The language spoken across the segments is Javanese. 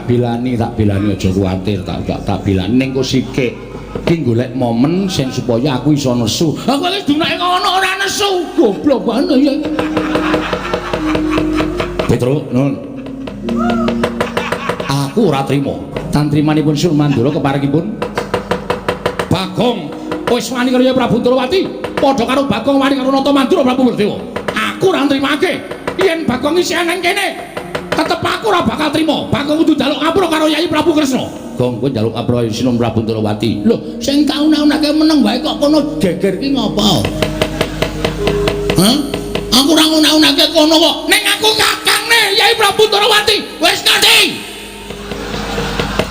tak bilani aja kuwatir tak bilani ning kok sikik iki golek momen sing supaya aku iso nesu. Aku wis dunake ngono ora nesu. Goblok banget ya. Petro, nun. Aku ora trima. Tantrimanipun Sur Mandura keparingipun Bagong wis wani karo Prabu Ndrawati, padha karo Bagong wani karo Nata Mandura Prabu Werdewa. Aku ora nrimake yen Bagong isih nang kene. Tetep aku ora bakal trima. Bagong kudu njaluk ngapura karo Yayi Prabu Kresna. Gong kowe njaluk ngapura Sinom Prabu Ndrawati. Lho, sing kauna-unake meneng wae kok kono geger ki ngopo? Hah? Aku ora nguna-unake kono kok. Ning aku kakangne Yayi Prabu Ndrawati. Wis ngerti?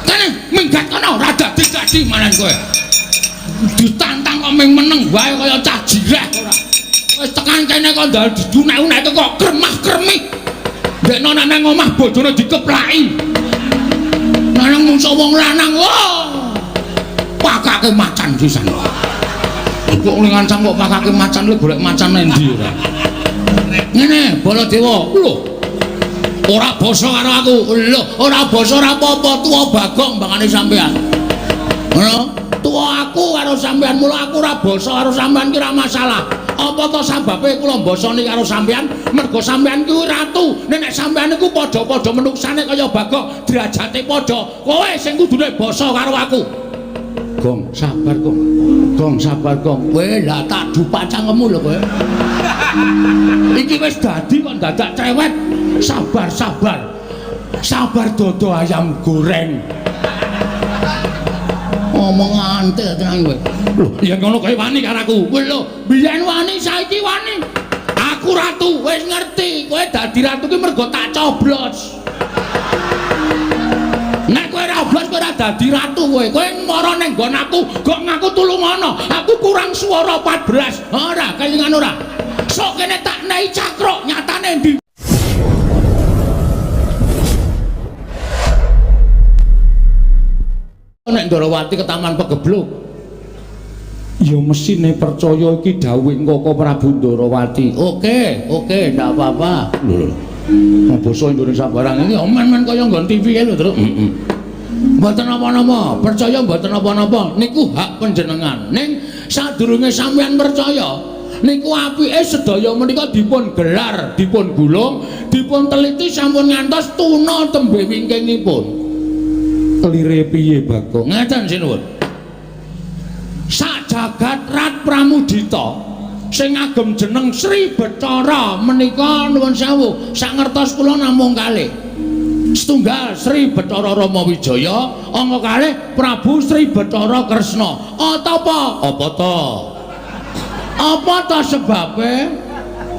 Kene minggat kono ora dadi manan kowe. Ditantang kok ming meneng wae kaya cah jireh ora. Wis tekan kene kok ndal didunek-uneke kok kremah-kremih. Dekno nang omah bojone dikeplaki. Nang mungsu wong lanang wah. Pakake macan pisan. Kok ngancam kok pakake macan le golek macan endi ora. Ngene Baladewa, lho. Ora basa karo aku. Lho, ora basa ora apa-apa tuwa Bagong mbangane sampean. Ngono? Tuwa aku karo sampean, mula aku ora basa karo sampean ki ora masalah. Apa to sababe kula mbasani karo sampean? Mergo sampean kuwi ratu. Nek sampean niku padha-padha menuksane kaya Bagong, derajate padha. Kowe sing kudune basa karo aku. Gong, sabar Gong. Gong, sabar Gong. Kowe lah tak dupak cangkemmu lho kowe. Iki wis dadi kok dadak cewek. Sabar, sabar. Sabar dodo ayam goreng. Ngomong antek tenan kowe. Lho, ya ngono kowe wani karo aku. Kowe lho, biyen wani saiki wani. Aku ratu, wis ngerti. Kowe dadi ratu ki mergo tak coblos. Nek kowe ora oblos kowe ora dadi ratu kowe. Kowe mara ning nggon aku, kok ngaku tulungono. Aku kurang swara 14. Ora, kelingan ora. Sok kene tak nehi cakruk, nyatane ndi? Nek Ndrawati ke Taman Pegebluk ya mesine percaya iki dawuh Koko Prabu Ndrawati. Oke, ndak apa-apa. Lho. Basa Indonesia barang iki men-men kaya nggon TV lho, Tru. Mboten napa-napa, percaya mboten napa-napa. Niku hak panjenengan. Ning sadurunge sampeyan percaya, niku apike sedaya menika dipun gelar, dipun gulung, dipun teliti sampun ngantos tuna tembe wingkingipun. Kelire piye Bagong? Ngeten sinuwun. Sak jagat Rat Pramudita sing ngagem jeneng Sri Bathara menika nuwun sewu, sak ngertos kula namung kalih. Setunggal Sri Bathara Rama Wijaya, angka kalih Prabu Sri Bathara Kresna. Apa to? Apa to sebabe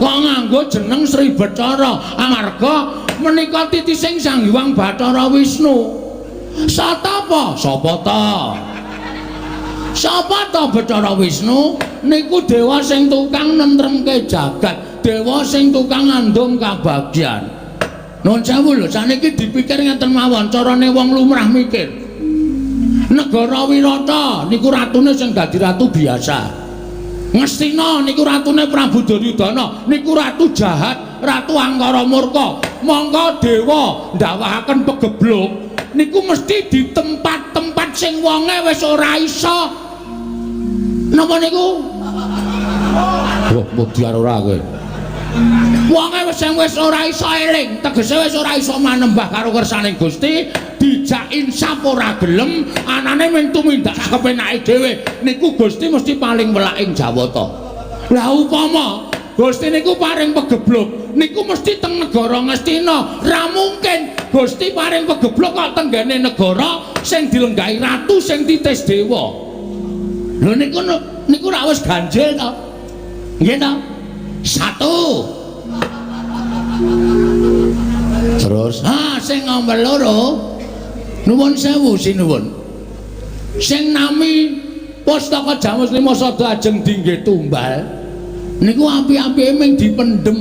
kok nganggo jeneng Sri Bathara? Amarga menika titising Sang Hyang Bathara Wisnu. Sapa to Bathara Wisnu niku dewa sing tukang nentremke jagat, dewa sing tukang ngandung kabagyan. Nuwun sewu lho, saniki dipikir ngeten mawon carane wong lumrah mikir. Negara Wirata niku ratune sing dadi ratu biasa. Ngastina niku ratune Prabu Duryudana, niku ratu jahat, ratu angkara murka. Monggo dewa ndawahaken Pegebluk niku mesti di tempat-tempat sing wonge wis ora iso. Napa niku? Wah, mutiara ora kowe. Wonge wis ora iso eling, tegese wis ora iso manembah karo kersaning Gusti, dijak insaf ora gelem, anane mung tumindak kepenake dhewe. Niku Gusti mesti paling welak ing Jawata. Lah upama Gusti niku paring Pegebluk, niku mesti teng negara Ngastina. Ra mungkin Gusti paring Pegebluk kok tenggene negara sing dilenggahi ratu sing titis dewa. Lho niku ra wis ganjil to. Nggih to? Satu. Terus, sing nomor loro. Nuwun sewu sinuwun. Sing nami Pustaka Jamus Limasada ajeng dinggih tumbal. Niku api-apike ming dipendhem.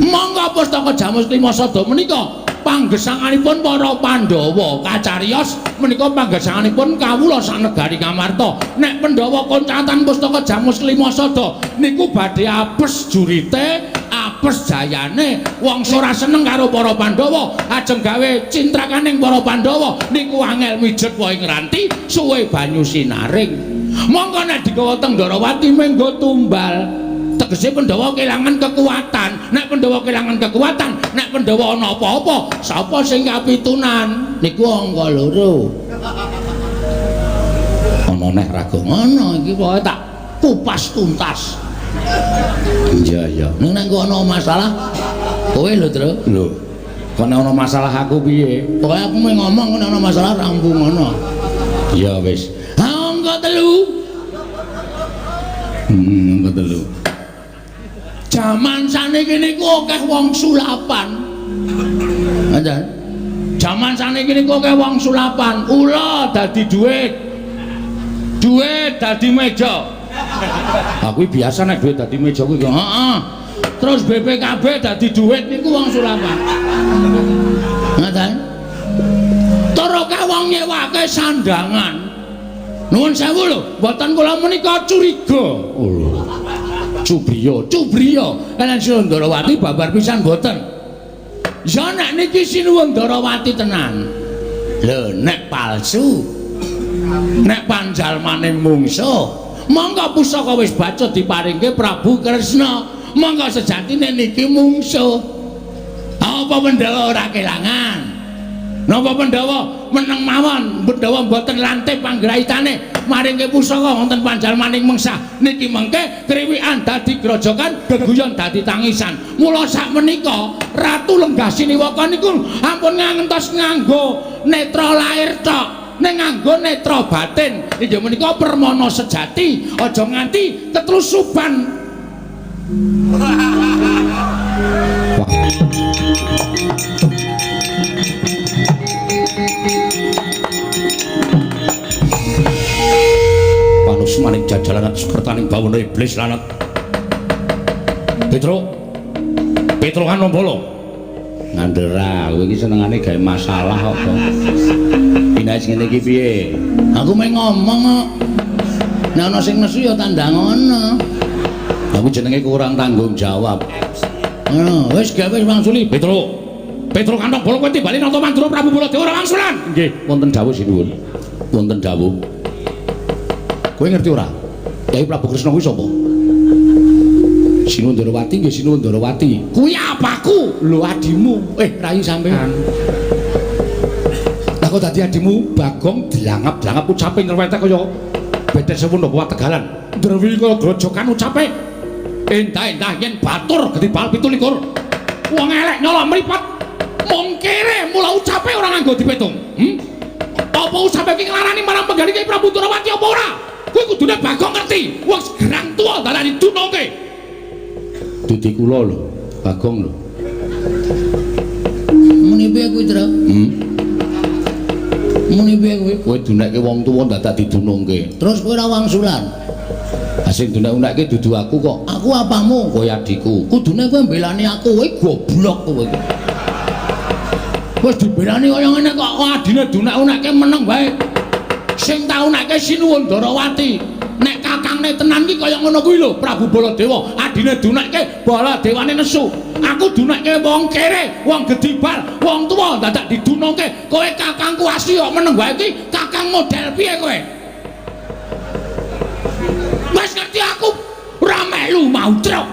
Monggo Pustaka Jamus Limasada menika panggesanganipun para Pandhawa kacariyos, menika panggesanganipun kawula sanegari Ngamarta. Nek Pandhawa koncatan Pustaka Jamus Limasada niku badhe apes jurite, apes apes jayane wong ora seneng karo para Pandhawa ajeng gawe cintrakaning para Pandhawa niku angel mijet wae ngranti suwe banyu sinaring mongko nek digawa teng Ndarawati menggo tumbal tegese Pandhawa kelangan kekuatan nek Pandhawa kelangan kekuatan nek Pandhawa ana apa-apa sapa sing kapitunan niku angka 2 ana nek raga ngono iki pokoke tak kupas tuntas. Iya nek ana masalah kowe lho Tru lho kok nek ana masalah aku piye pokoke aku mung ngomong nek ana masalah rampung ngono ya wis ha angka 3 angka 3 jaman saniki niku akeh wong sulapan aja jaman saniki niku akeh wong sulapan ula dadi duit dadi meja aku biasa nek duit dadi meja kuwi heeh terus BPKB dadi duit niku wong sulapan ngoten toroka wong nyewake sandangan nuwun sewu lho mboten kula menika curiga Cubriya kalian Sinuwun Ndarawati babar pisan mboten ya nek niki Sinuwun Ndarawati tenan lho nek palsu nek panjalmaning mungsuh monggo pusaka wis baca diparingke Prabu Kresna monggo sejatine niki mungsuh apa Pandhawa ora kelangan napa Pandhawa meneng mawon Pandhawa mboten lantip panggraitane maringke pusaka wonten panjalmaning mengsah niki mengke kriwikan dadi grojokan geguyon dadi tangisan mula sakmenika Ratu Lenggasiniwaka niku ampun ngantos nganggo netra lair tok ning nganggo netra batin inggih menika permana sejati aja nganti ketrusuban panus maning jajalan sekertaning bawana iblis lanat Petro Hanambala ngandera kowe iki senengane gawe masalah kok Nek ngene iki piye? Aku meh ngomong kok. Nek ana sing nesu ya tandang ngono. Aku jenenge kurang tanggung jawab. Ngono, wis gawe wangsuli Petro kantong bola kowe timbali nata Mandura Prabu Baladewa ora wangsulan. Nggih, wonten dawuh sinuwun. Wonten dawuh. Kowe ngerti ora? Kyai Prabu Kresna kuwi sapa? Sinuwun Ndarawati nggih Sinuwun Ndarawati. Kuwi apaku? Lho adimu. Rayi sampean. Aku tadi adimu Bagong dilangap-langap ucape ngerwetek kaya bedet sewono kuat Tegalan. Drewi kaya grojokan ucape. Entah yen batur gedipal 17. Wong elek nyolok mripat. Mung kere mula ucape ora nganggo dipetung. Apa ucape iki nglarani marang penggali Kyai Prabu Ndarawati apa ora? Kuwi kudune Bagong ngerti. Wong gerang tuwa dalane dunungke. Duti kula lho, Bagong lho. Muni piye kuwi, Tru? Muni piye kowe? Kowe dunekke wong tuwa dadak didunungke. Terus kowe ora wangsulan. Sing dunek-unekke dudu aku kok. Aku apamu? Kowe adikku. Kudune kowe mbelani aku, kowe goblok kowe. Wis dibelani kaya ngene kok adine dunek-unekke meneng wae. Sing tau nekke Sinuwun Ndarawati. Nek kakangne tenan iki kaya ngono kuwi lho, Prabu Baladewa. Adine dunekke Baladewane nesu. Aku dunekke wong kere, wong gedibal, wong tuwa dadak didunungke. Kowe kakangku asli kok meneng wae iki, kakang model piye kowe? Wis ngerti aku ora melu mau truk.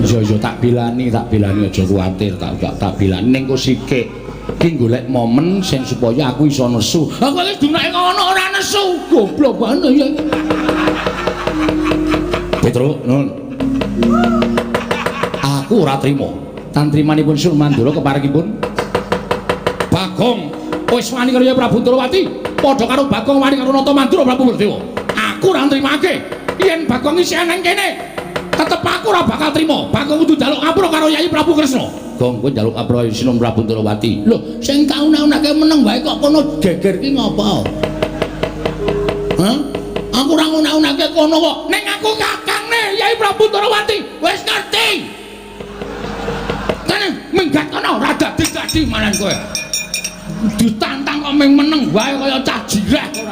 Iya tak bilani aja kuwatir, tak bilani ning sikik. Ki golek momen sing supaya aku iso nesu. Aku wis duneke ngono ora nesu, goblok banget ya. Petro, nun. Aku ora trima. Tantrimanipun Sun Mandura keparingipun Bagong wis wani karo Prabu Ndarawati, padha karo Bagong wani karo Nata Mandura Prabu Baladewa. Aku ora nrimake yen Bagong isih nang kene. Tetep aku ora bakal trima. Bagong kudu njaluk ngapura karo Yai Prabu Kresna. Gong kowe njaluk ngapura Sinuwun Prabu Ndarawati. Lho, sing kaune-unake meneng wae kok kono geger ki ngopo? Hah? Aku ora ngune-unake kono kok. Ning aku kakangne Yai Prabu Ndarawati. Wis ngerti. Kene minggat kono ora dadi manan kowe. Ditantang kok ming meneng wae kaya cah jireh ora.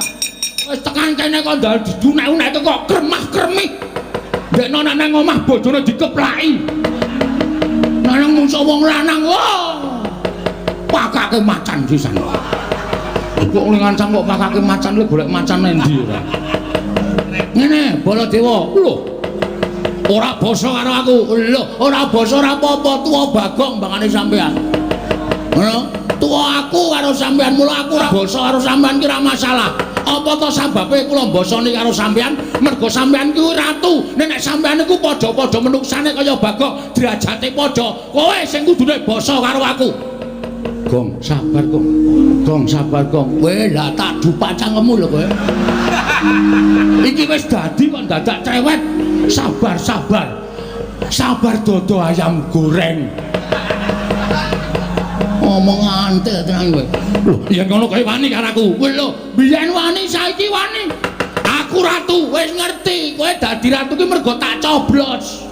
Wis tekan kene kok ndal didunek-uneke kok kremah-kremih. dekno nek nang omah bojone dikeplaki. Nang musuh wong lanang pakake macan pisan. Kok ngancam kok pakake macan lho golek macan endi ora. Ngene Baladewa, lho. Ora basa karo aku. Lho, ora basa ora apa-apa tuwa Bagong bangane sampean. Ngono, tuwa aku karo sampean mula aku ora basa karo sampean ki ora masalah. Apa to sababe kula basane karo sampean? Mergo sampean kuwi ratu. Nek sampean iku padha-padha menuksane kaya Bagong, derajate padha. Kowe sing kudune basa karo aku. Gong, sabar Gong. Gong, sabar Gong. Kowe lah tak dupak cangkemmu lho kowe. Iki wis dadi kok dadak cewek. Sabar, sabar. Sabar dodo ayam goreng. Ngomong antek tenan kowe. Lho, yen ngono kowe wani karo aku. Kowe lho, biyen wani saiki wani. Aku ratu, wis ngerti. Kowe dadi ratu ki mergo tak coblos.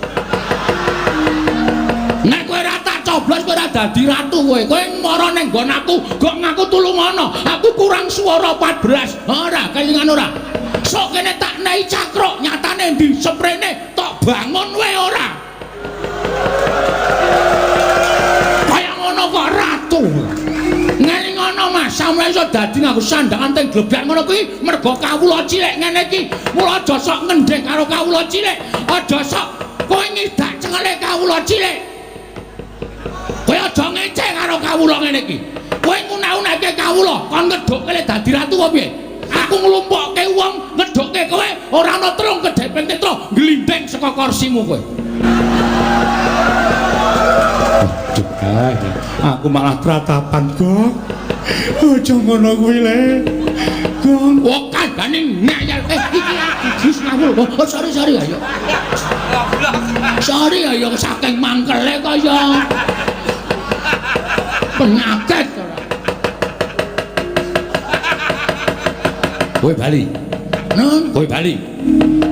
Nek kowe ora tak coblos kowe ora dadi ratu kowe. Kowe mara ning nggon aku, kok ngaku tulungono. Aku kurang swara 14. Ora, kelingan ora. Sok kene tak nehi cakruk, nyatane ndi sprene tok bangun kowe ora. Kaya ngono kok ratu. Ngene ngono Mas, sampeyan iso dadi nganggo sandangan teng glebak ngono kuwi mergo kawula cilik ngene iki. Mula aja sok ngendhek karo kawula cilik. Aja sok kowe ngidak cengele kawula cilik. Kowe aja ngeceh karo kawula ngene iki. Kowe nguna-unake kawula kon ngedhukke le dadi ratu apa piye? Aku nglumpukke wong ngedhukke kowe ora ana trung kedheping tetra glindeng saka kursimu kowe. Aku malah tratapan kok. Aja ngono kuwi le. Gong kok kandhane ngayal iki Gus ngawul. Oh sorry ayo. Sorry ayo saking mangkele kaya penyakit ora. Kowe bali. Nun, kowe bali.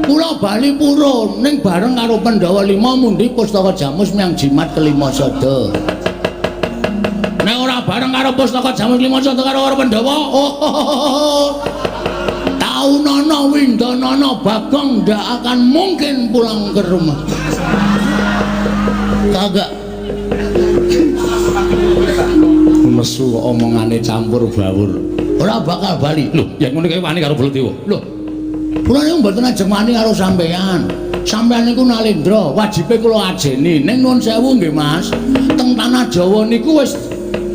Kula bali purun ning bareng karo Pandhawa 5 mundi Pustaka Jamus miang jimat kelima sada. Nek ora bareng karo Pustaka Jamus kelima sada karo Pandhawa, Taunana Windanana Bagong ndak akan mungkin pulang ke rumah. Kagak. Mesu omongane campur baur. Ora bakal bali. Lho, yen ngono kowe wani karo Baladewa. Lho. Kula niku mboten ajeng wani karo sampean. Sampean niku nalendra, wajibe kula ajeni. Ning nuwun sewu nggih Mas. Teng tanah Jawa niku wis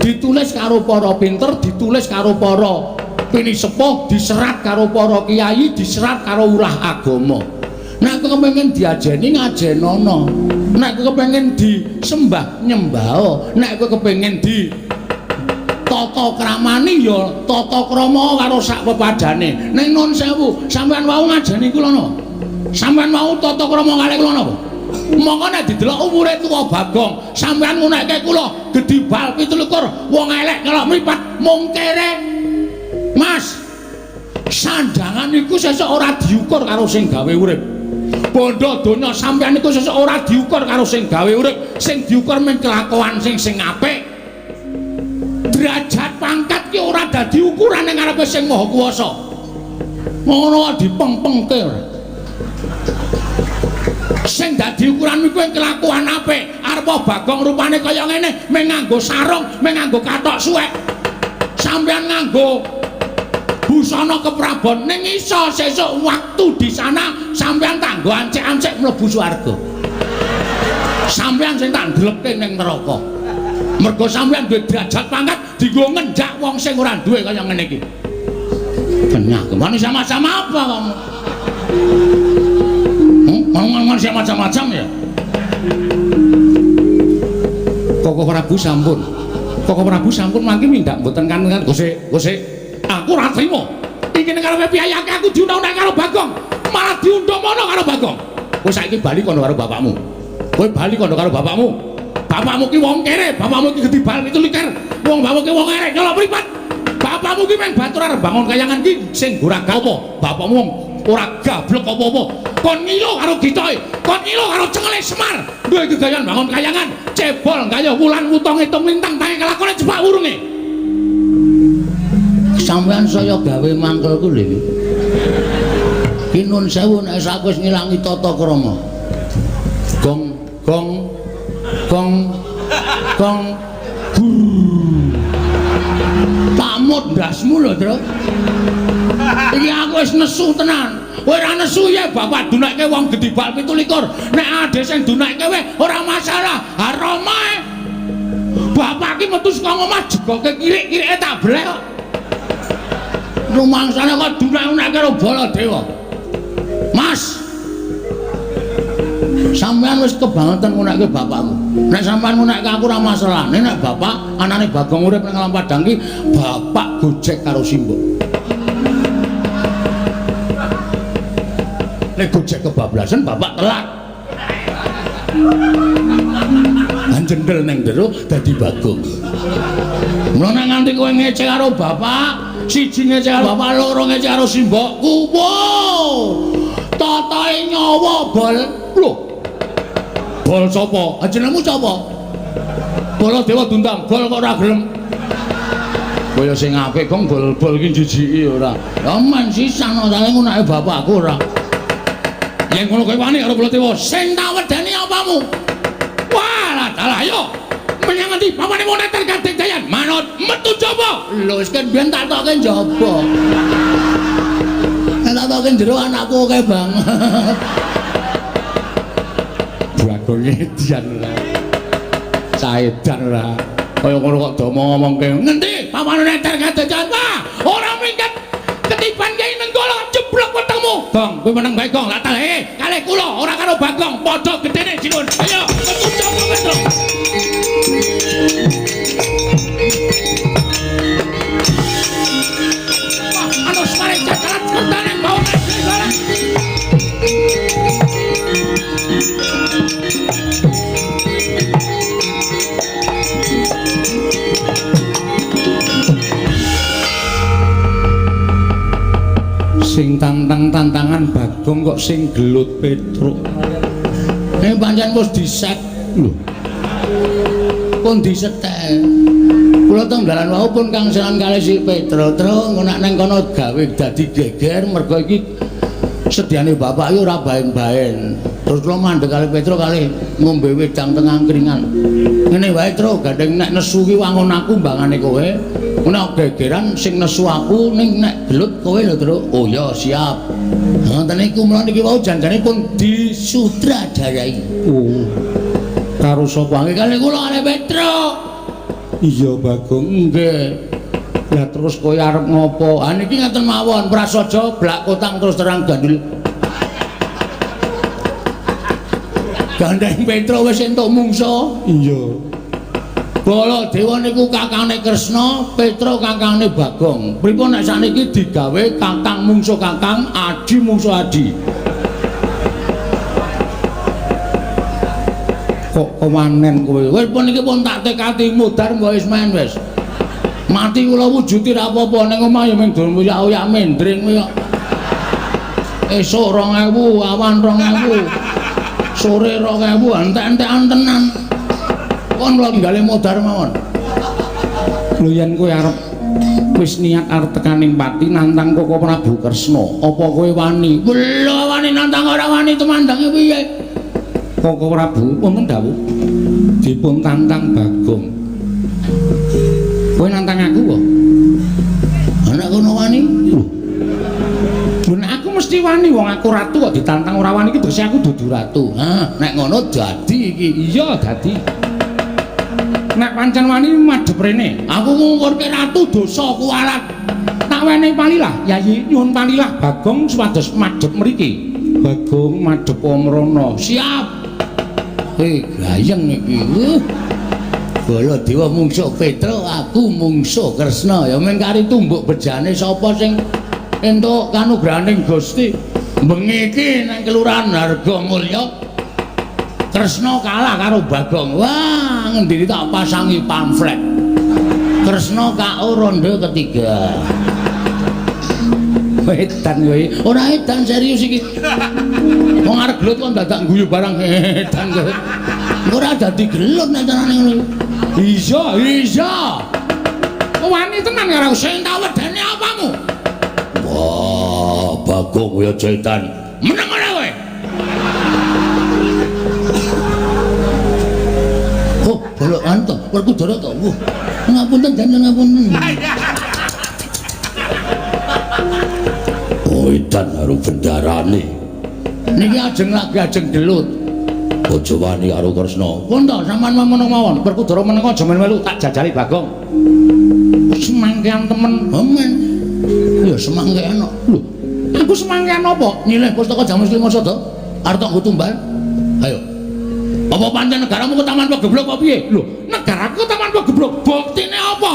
ditulis karo para pinter, ditulis karo para pinisepuh, diserat karo para kiai, diserat karo urah agama. Nek kepengin diajeni ngajenono. Nek kepengin disembah nyembah. Nek kepengin di tata kramani ya tata krama karo sak pepadane. Ning nuwun sewu, sampean wau ngajeni kula napa? Sampean wau tata krama kalih kula napa? Monggo nek didelok umure tuwa Bagong, sampean ngunekke kula gedibal 17, wong elek kalau mripat mung kere. Mas, sandangan iku sesuk ora diukur karo sing gawe urip. Bondo donya sampean iku sesuk ora diukur karo sing gawe urip, sing diukur men kelakuan sing apik. Derajat pangkat ki ora dadi ukuran ning ngarepe sing maha kuwasa. Ngono dipeng-pengke ora. Sing dadi ukuran kuwi kelakuan apik. Arep Bagong rupane kaya ngene, mung nganggo sarung, mung nganggo kathok suwek. Sampeyan nganggo busana keprabon ning iso sesuk waktu di sana sampeyan tak nggo ancek-ancek mlebu swarga. Sampeyan sing tak ndlepke ning neraka. Mergo sampeyan duwe derajat pangkat dienggo ngendak wong sing ora duwe kaya ngene iki. Penyakit manusia macam apa kamu? Manusia macam-macam ya? Koko Prabu sampun. Koko Prabu sampun mangke mindak mboten kan Gusik. Aku ora trimo. Iki ning karepe piyayake aku diundang-undang karo Bagong, malah diundang-mono karo Bagong. Kowe saiki bali kono karo bapakmu. Kowe bali kono karo bapakmu. Bapakmu ki wong kere, bapakmu ki gedibal 17. Wong bapakmu ki wong erek nyolok mripat. Bapakmu ki meng batur arep bangun kayangan ki sing ora apa. Bapakmu wong ora gablek apa-apa. Kon ngilo karo gitoke, kon ngilo karo cengele Semar. Duwe gegayan bangun kayangan, cebol gaya wulan wutung ngitung lintang tangi kelakone cepak wurunge. Sampeyan saya gawe mangkelku lho iki. Ki nun sewu nek sak wis ngilangi tata krama. Gong gong gong tamut ndasmu lho, Tru. Iki aku wis nesu tenan. Kowe ora nesu ya bapak dunakke wong gedibal 17. Nek ade sing dunakke kowe ora masalah. Haromae. Bapak ki metu saka omah jegoke kirik-kirike tak blek kok. Rumangsane kok dunak-unak karo Baladewa. Mas. Sampeyan wis kebangetan ngunakke bapakku. Nek sampeyan ngunakke aku ora masalah. Nek bapak anane Bagong urip nang Padang ki bapak gojek karo Simbok. Nek gojek kebablasan bapak telat. Anjendel ning jero dadi Bagong. Mula nek nganti kowe ngecek karo bapak, siji ngecek karo bapak, loro ngecek karo Simbok, kubur. Tatahe nyawa bol. Lho. Bol sapa? Jenengmu sapa? Baladewa Dundang. Bol kok ora gelem. Kaya sing apik Gong bol-bol ki jijiki ora. Ya men sisan nang ngunake bapakku ora. Yen ngono kowe wani karo Baladewa, sing tak wedeni apamu? Walah dalah ayo. Menyang ngendi? Papane moneter Kadek Dayan. Manut metu jaba. Lho wis kan biyen tak tokke jaba. Nek tak tokke jero anakku akeh banget. Bagong edian ora. Saedan ora. Kaya ngono kok do ngomongke. Ngendi? Papane moneter Kadek Dayan. Wah, ora minggat. Ketiban Kyai Nenggala jeblok wetengmu. Gong, kowe meneng bae Gong. Lah kalih kula ora karo Bagong, padha gedene jinun. Ayo, metu coba Petro. Wah, anu mari jajaran kentane bawa negara. Sing tantangan Bagong kok sing gelut Petruk. Nek pancen wis disek lho. Pun disetel. Kula teng dalan wau pun kangselan kalih si Petruk, Tru, nek nang kono gawe dadi geger mergo iki sediane bapak iki ora baen-baen. Terus kula mandheg kalih Petruk kalih ngombe wedang teng angkringan. Ngene wae Tru, gandeng nek nesu ki wangun aku mbangane kowe. Nek gegeran sing nesu aku ning nek gelut kowe lho, Tru. Oh ya, siap. Ngoten niku mula niki wau janjane pun disutradarai. Oh. Karo sapa nggih kalih kula kalih Petruk. Iya Bagong nggih. Lah terus kowe arep ngopo? Ha niki ngaten mawon, prasaja blak kotang terus terang gandul. Gandeng Petruk wis entuk mungsa. Iya. Baladewa niku kakangane Kresna, Petruk kakangane Bagong. Pripun nek sakniki digawe kakang mungsuh kakang, adi mungsuh adi. Kok kewanen kowe? Wis pun iki pun tak tekati mudhar mbok wis men wis. Mati kula wujuti ra apa-apa ning omah ya mung dolen uyak-uyak mendring kowe kok. Esuk 2000, awan 2000. Sore 2000, entek-entekan tenan. Kon kula tinggale modar mawon. Lho yen kowe arep wis niat arep tekaning pati nantang Koko Prabu Kresna, apa kowe wani? Lho wani nantang ora wani temandange piye? Koko Prabu pun dawuh dipun tantang Bagong. Kowe nantang aku apa? Anak kono wani? Nek aku mesti wani wong aku ratu kok ditantang ora wani iki terus aku dudu ratu. Ha, nek ngono dadi iki. Iya dadi. Nek pancen wani madhep rene, aku ngungkurke ratu dosa kuwalat. Tak wenehi palilah, Yayi nyuwun palilah Bagong supados madhep mriki. Bagong madhep Omrana. Siap. Gayeng iki. Baladewa mungsuh Petruk, aku mungsuh Kresna. Ya mung kari tumbuk bejane sapa sing entuk kanugrahaning Gusti. Bengi iki nang kelurahan Hargamulya Kresna kalah karo Bagong. Wah, ngendi tak pasangi pamflet. Kresna KO ronde ketiga. Edan kowe. Ora edan serius iki. Wong arep gelut kok dadak guyu barang edan kowe. Ora dadi gelut nek carane ngono. Iya, iya. Wani tenan karo sing tak wedeni apamu? Wah, Bagong kowe aja edan. Meneng ora kowe? bolokan to, Werkudara to. Ngapunten danten ngapunten. Oh, edan karo bendarane. Niki ajeng gelut. Aja wani karo Kresna. Pun to sampean menawa mawon, Werkudara menika aja melu tak jajali Bagong. Semangkean temen. Amen. Ya semangkean kok. Lho, aku semangkean apa? Nyilih pustaka Jamus Lima Sada. Arep tak nggo tumbal. Ayo. Apa pancen negaramu kok taman pageblok apa piye? Lho, negaraku taman pageblok. Buktine apa?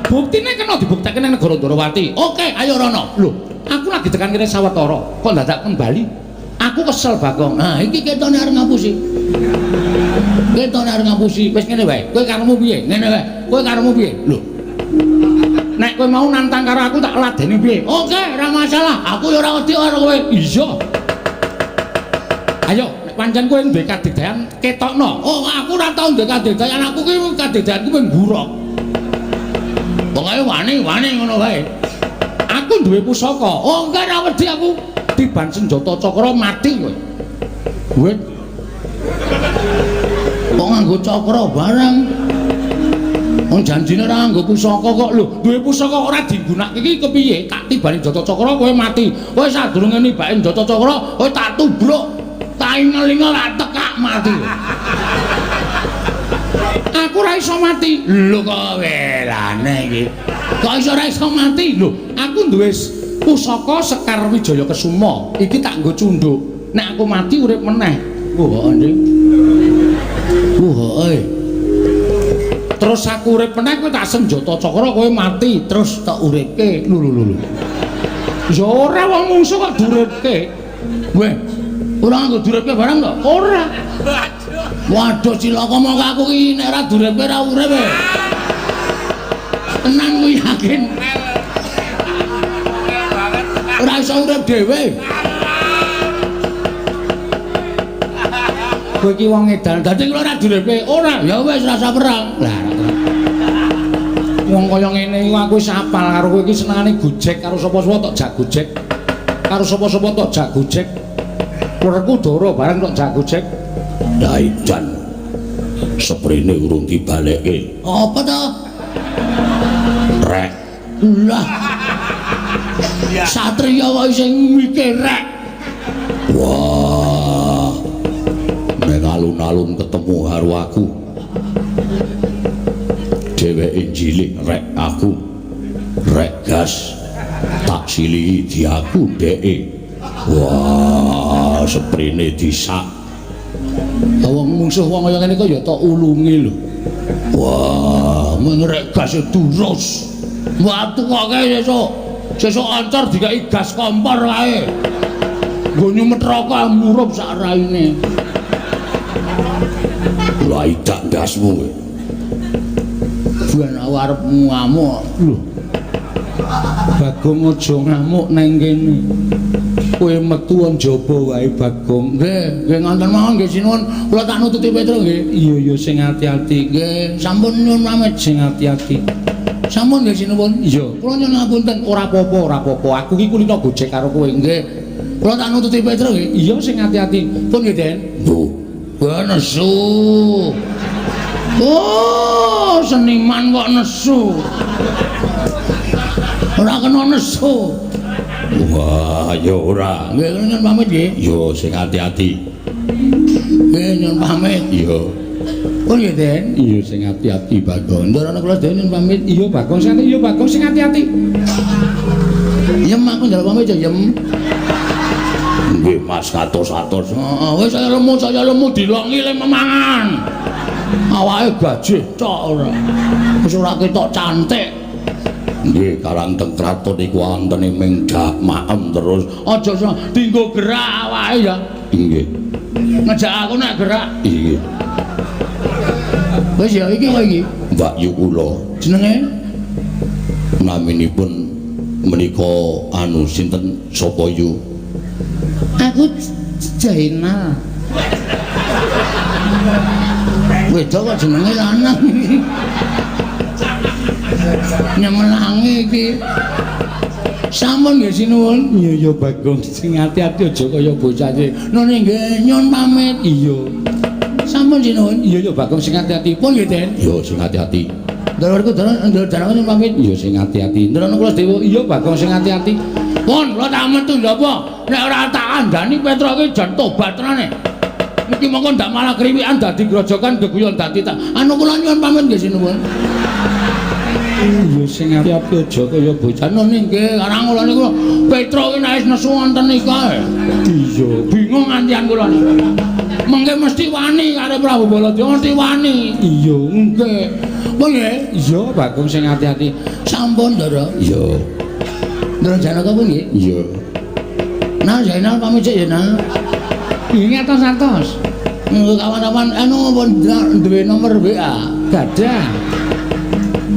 Buktine kena dibuktekne ning negara Ndarawati. Oke, ayo rono. Lho, aku lagi tekan kene sawetara. Kok dadak kembali? Aku kesel Bagong. Nah, iki ketone arep ngapusi. Ketone arep ngapusi. Wis ngene wae. Kowe karepmu piye? Ngene wae. Kowe karepmu piye? Lho. Nek kowe mau nantang karo aku tak ladeni piye? Oke, ora masalah. Aku ya ora wedi karo kowe. Iya. Ayo, nek pancen kowe duwe kadigdayan ketokno. Oh, aku ora tau duwe kadigdayan. Aku ki kadigdayanku ping buruk. Pokoke wani ngono wae. Aku duwe pusaka. Oh, enggak ora wedi aku. Tiban senjata cakra mati kowe. Wit. Kok nganggo cakra barang? Wong janjine ora nganggo pusaka kok. Lho, duwe pusaka ora digunakake iki kepiye? Tak tibani jata cakra kowe mati. Kowe sadurunge nibake jata cakra, kowe tak tubruk. Tak ingel-ingel tak tekak mati. Aku ora iso mati. Lho kok welane iki. Kok iso ora iso mati? Lho, aku duwe pusaka Sekar Wijaya Kesuma. Iki tak nggo cundhuk. Nek aku mati urip meneh. Wah, Nding. Wah, terus aku urip meneh kowe tak senjata cakra kowe mati terus tak uripke. Lho. Ya ora wong mungsuh kok duripke. Weh, ora nggo duripke barang kok. Ora. Waduh cilaka mongko aku iki nek ora duripke ora urip. Tenan kuwi yakin. Ora iso urip dhewe. Kowe iki wong edan, dadi kula ora duripke. Ora, ya wis rasa perang. Lah. Wong kaya ngene iku aku wis apal karo kowe iki senengane gojek karo sapa-sapa tok jak gojek. Karo sapa-sapa tok jak gojek. Werkudara bareng tok jak gojek. Lah edan. Seprene urung dibalekke. Apa to? Rek. Lah. Satriya wae sing mikir rek. Wah. Nek alun-alun ketemu karo aku. Dheweke cilik rek aku. Rek gas. Tak silihi di aku dheke. Wah, seprene disak. Wong mungsuh wong kaya ngene kok ya tok ulunge lho. Wah, mung rek gas durus. Watu kok sesuk ancor dikai gas kompor wae. Nggo nyumet rokok murup sak raine. Lah idak gasmu kowe. Ben arep ngamuk. Lho. Bagong aja ngamuk nang kene. Kowe metu njaba wae Bagong. Nggih ngonten mawon nggih sinuwun. Kula tak nututi Petro nggih. Iya sing ati-ati. Nggih, sampun nyuwun pamit sing ati-ati. Sampun nggih sinuwun. Iya, kula nyuwun ngapunten. Ora apa-apa. Aku iki kulino gojek karo kowe nggih. Kula tak nututi Petro nggih. Iya sing ati-ati. Pun nggih, Den. Lho. Wah nesu. Oh, seniman kok nesu. Ora kena nesu. Wah, ya ora. Nggih, nyuwun pamit nggih. Yo sing ati-ati. Nggih, nyuwun pamit. Iya. Oh nggih, Den. Iya sing ati-ati Bagong. Ndarane kula Den nyuwun pamit. Iya Bagong sing ati. Iya Bagong sing ati-ati. Yem aku njaluk pamit ya, Yem. Nggih, Mas katos-atos. Heeh, wis saya lemu dilongi le memangan. Awake gajih tok ora. Wis ora ketok cantik. Nggih, Karang Tengkraton iku antene ming dak maem terus. Aja dinggo gerak awake ya. Nggih. Ngejak aku nek gerak. Nggih. Wis ya iki kok iki. Mbak Yu kula. Jenenge naminipun menika anu sinten sapa Yu? Aku Jainal. Wedok kok jenenge lanang iki. Nyemelangi iki. Sampun nggih sinuwun. Iya Bagong sing ati-ati aja kaya bocah iki. Nune nggih nyuwun pamit. Iya. Sampun sampun sinuwun. Iya ya Bagong sing ati-ati. Pun nggih, Den. Iya sing ati-ati. Ndoro Darma nyuwun pamit. Iya sing ati-ati. Ndoro kula Dewa. Iya Bagong sing ati-ati. Pun kula tak metu lho apa? Nek ora tak andani Petra iki jan tobat tenane. Iki mongko ndak malah kriwikan dadi grojokan geguyon dadi tak. Anu kula nyuwun pamit nggih sinuwun. Iya sing ati-ati aja kaya bocah. Anu nggih, karang kula niku Petra iki nek nesu wonten nika. Iya, bingung antian kula niku. Mengke mesti wani karo Prabu Baladéwa mesti wani. Iya, nggih. Apa nggih? Iya, Bagong sing ati-ati. Sampun, Ndara. Iya. Ndara Janaka pun nggih? Iya. Nah, Zainal pamit sik ya, Nah. Ini atos-atos. Kawan-kawan anu pun duwe nomor WA. Gadah.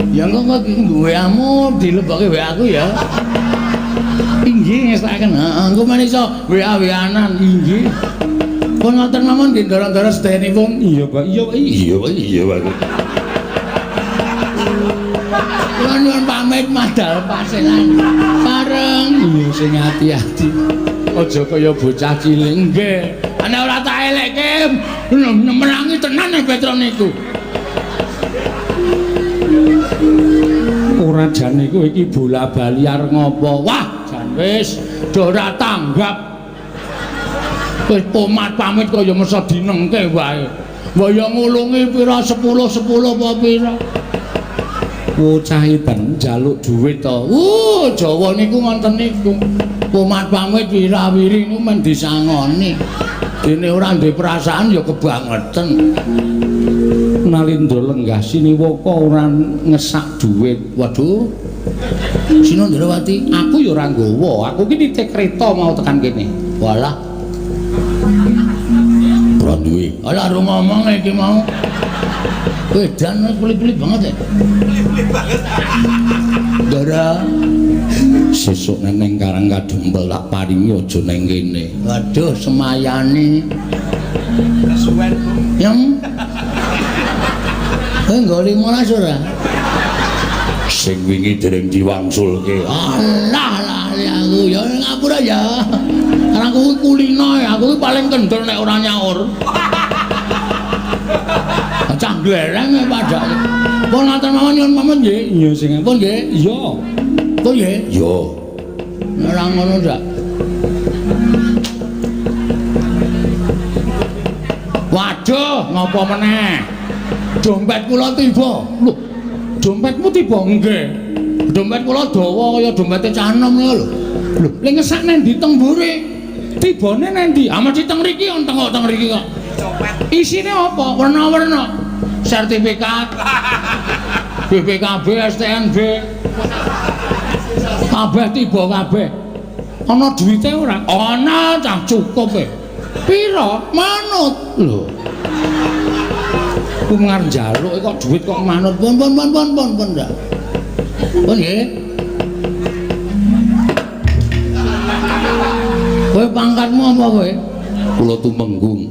Ya engko WA-mu dilebokke WA-ku ya. Inggih ngestaken. Heeh, engko men iso WA-WA-anan inggih. Pun ngoten mawon nggih ndara-ndara sedayanipun. Iya, Pak. Iya, Pak. Iya, Pak. Iya, Pak. Kula nyuwun pamit madal paselan. Bareng iya sing ati-ati. Aja kaya bocah cilik nggih. Ana ora tak elekke menangi tenan nek Petra niku. Ora jane kowe iki bola-bali arep ngopo? Wah, jan wis do ora tanggap. Wis pomat pamit kaya mesa dinengke wae. Mbaya ngulungi pira 10 apa pira. Bocah edan njaluk dhuwit to. Jawa niku ngoten niku. Pomat pamit wirawiri niku men disangoni. Dene ora duwe perasaan ya kebangetan. Nalindra lenggah siniwaka ora ngesak dhuwit. Waduh. Sinondrawati, aku ya ora nggawa. Aku ki nitik kreta mau tekan kene. Walah. Ora duwe. Alah ru ngomong iki mau. Edan kulit-kulit banget ya. Kulit banget. Dara sesuk neng Karang Kadempel tak paringi aja neng kene. Waduh semayane. Kesuwen, Yang enggak 15 ora. Sing wingi dereng diwangsulke. Alah aku ya ngapura ya. Karena aku kulino ya, aku paling kendel nek ora nyaur. Cah glereng padake. Pun ngaten mawon nyuwun pamit nggih. Iya sing pun nggih. Iya. Pun nggih. Iya. Ora ngono ndak. Waduh, ngopo meneh? Dompet kula tiba. Lho, dompetmu tiba nggih. Dompet kula dawa kaya dompete cah enom ngono lho. Lho, le ngesak nang ndi teng mburi? Tibane nang ndi? Ah mesti teng mriki kok teng mriki kok. Isine apa? Warna-warna. Sertifikat. BPKB, STNB. Kabeh tiba kabeh. Ana duwite ora? Ana, cah cukup e. Pira? Manut. Lho. Ku ngarep njaluk kok duit kok manut. Pun ndak. Pun nggih. Kowe pangkatmu apa kowe? Kula Tumenggung.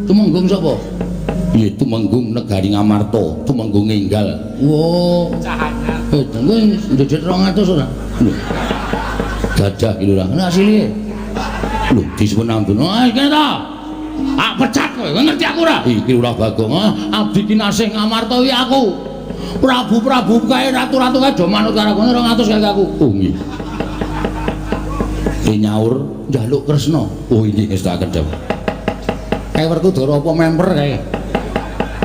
Tumenggung sapa? Iya Tumenggung Negari Ngamarta, Tumenggung Enggal. Wo. Cahaya. Kowe ndedet 200 ora? Lho. Gadah iki lho ra. Ana asile. Lho disebut ampun. Ah iki ta. Ah pecat kowe, ngerti aku ora? Iki ora Bagong. Abdi kinasih Ngamarta iki aku. Prabu-prabu kae ratu-ratu kae do manut karo kowe 200 kali aku. Oh nggih. Nyaur njaluk Kresna. Oh inggih ngestaken jawab. Kae Werkudara apa member kae.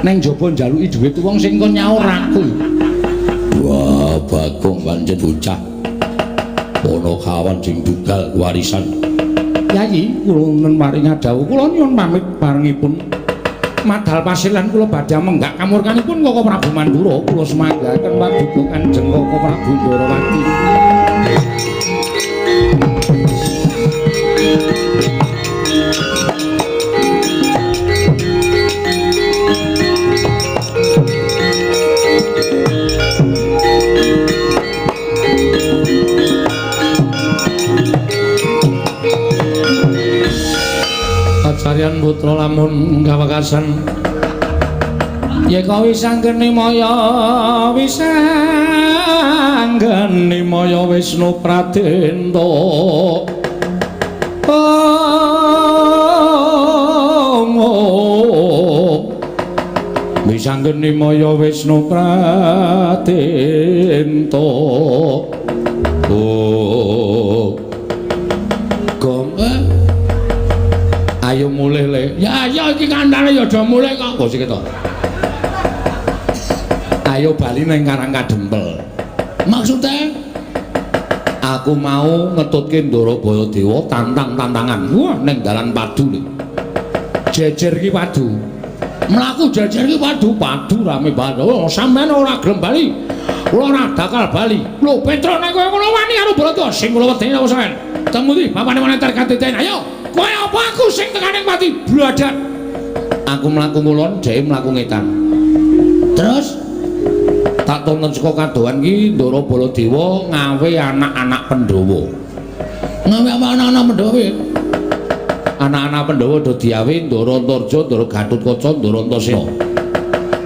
Neng jaba njaluki dhuwit wong sing kon nyaur aku. Wah, Bagong pancen bocah. Ana kawan sing dugal warisan. Yai, kula nun maring dawuh kula nyuwun pamit barengipun. Madal pasilan kula badhe menggak kamurkanipun Koko Prabu Mandura. Kula semanggaken paduka Kanjeng Koko Prabu Ndrawati. Pacarian putra lamun kawekasan yeka wisanggeni maya Wisnu Pradenta Wisanggeni Maya Wisnu Pratenta. Oh. Gong. Ayo mulih le. Ya ayo iki kandhane ya do mulih kok. Oh sik to. Ayo bali ning Karang Kadempel. Maksudnya aku mau ngetutke Ndara Bayadewa tantang-tantangan. Wah ning dalan padu lho. Jejer iki padu. mlaku jejer iki padu rame banget. Oh, sampean ora gelem bali. Kula ora bakal bali. Lho, Petro nek kowe ngono wani karo Baladewa sing kula wedeni apa sampean? Temudi bapane moneter katiten. Ayo, kowe apa aku sing tekaning pati bladak. Aku mlaku ngulon, dhek mlaku ngetan. Terus tak tonton saka kadohan iki Ndara Baladewa ngawe anak-anak Pandhawa. Ngawe apa anak-anak Pandhawa? Anak-anak Pandhawa do diawe Ndara Antarja, Ndara Gatotkaca, Ndara Antasena.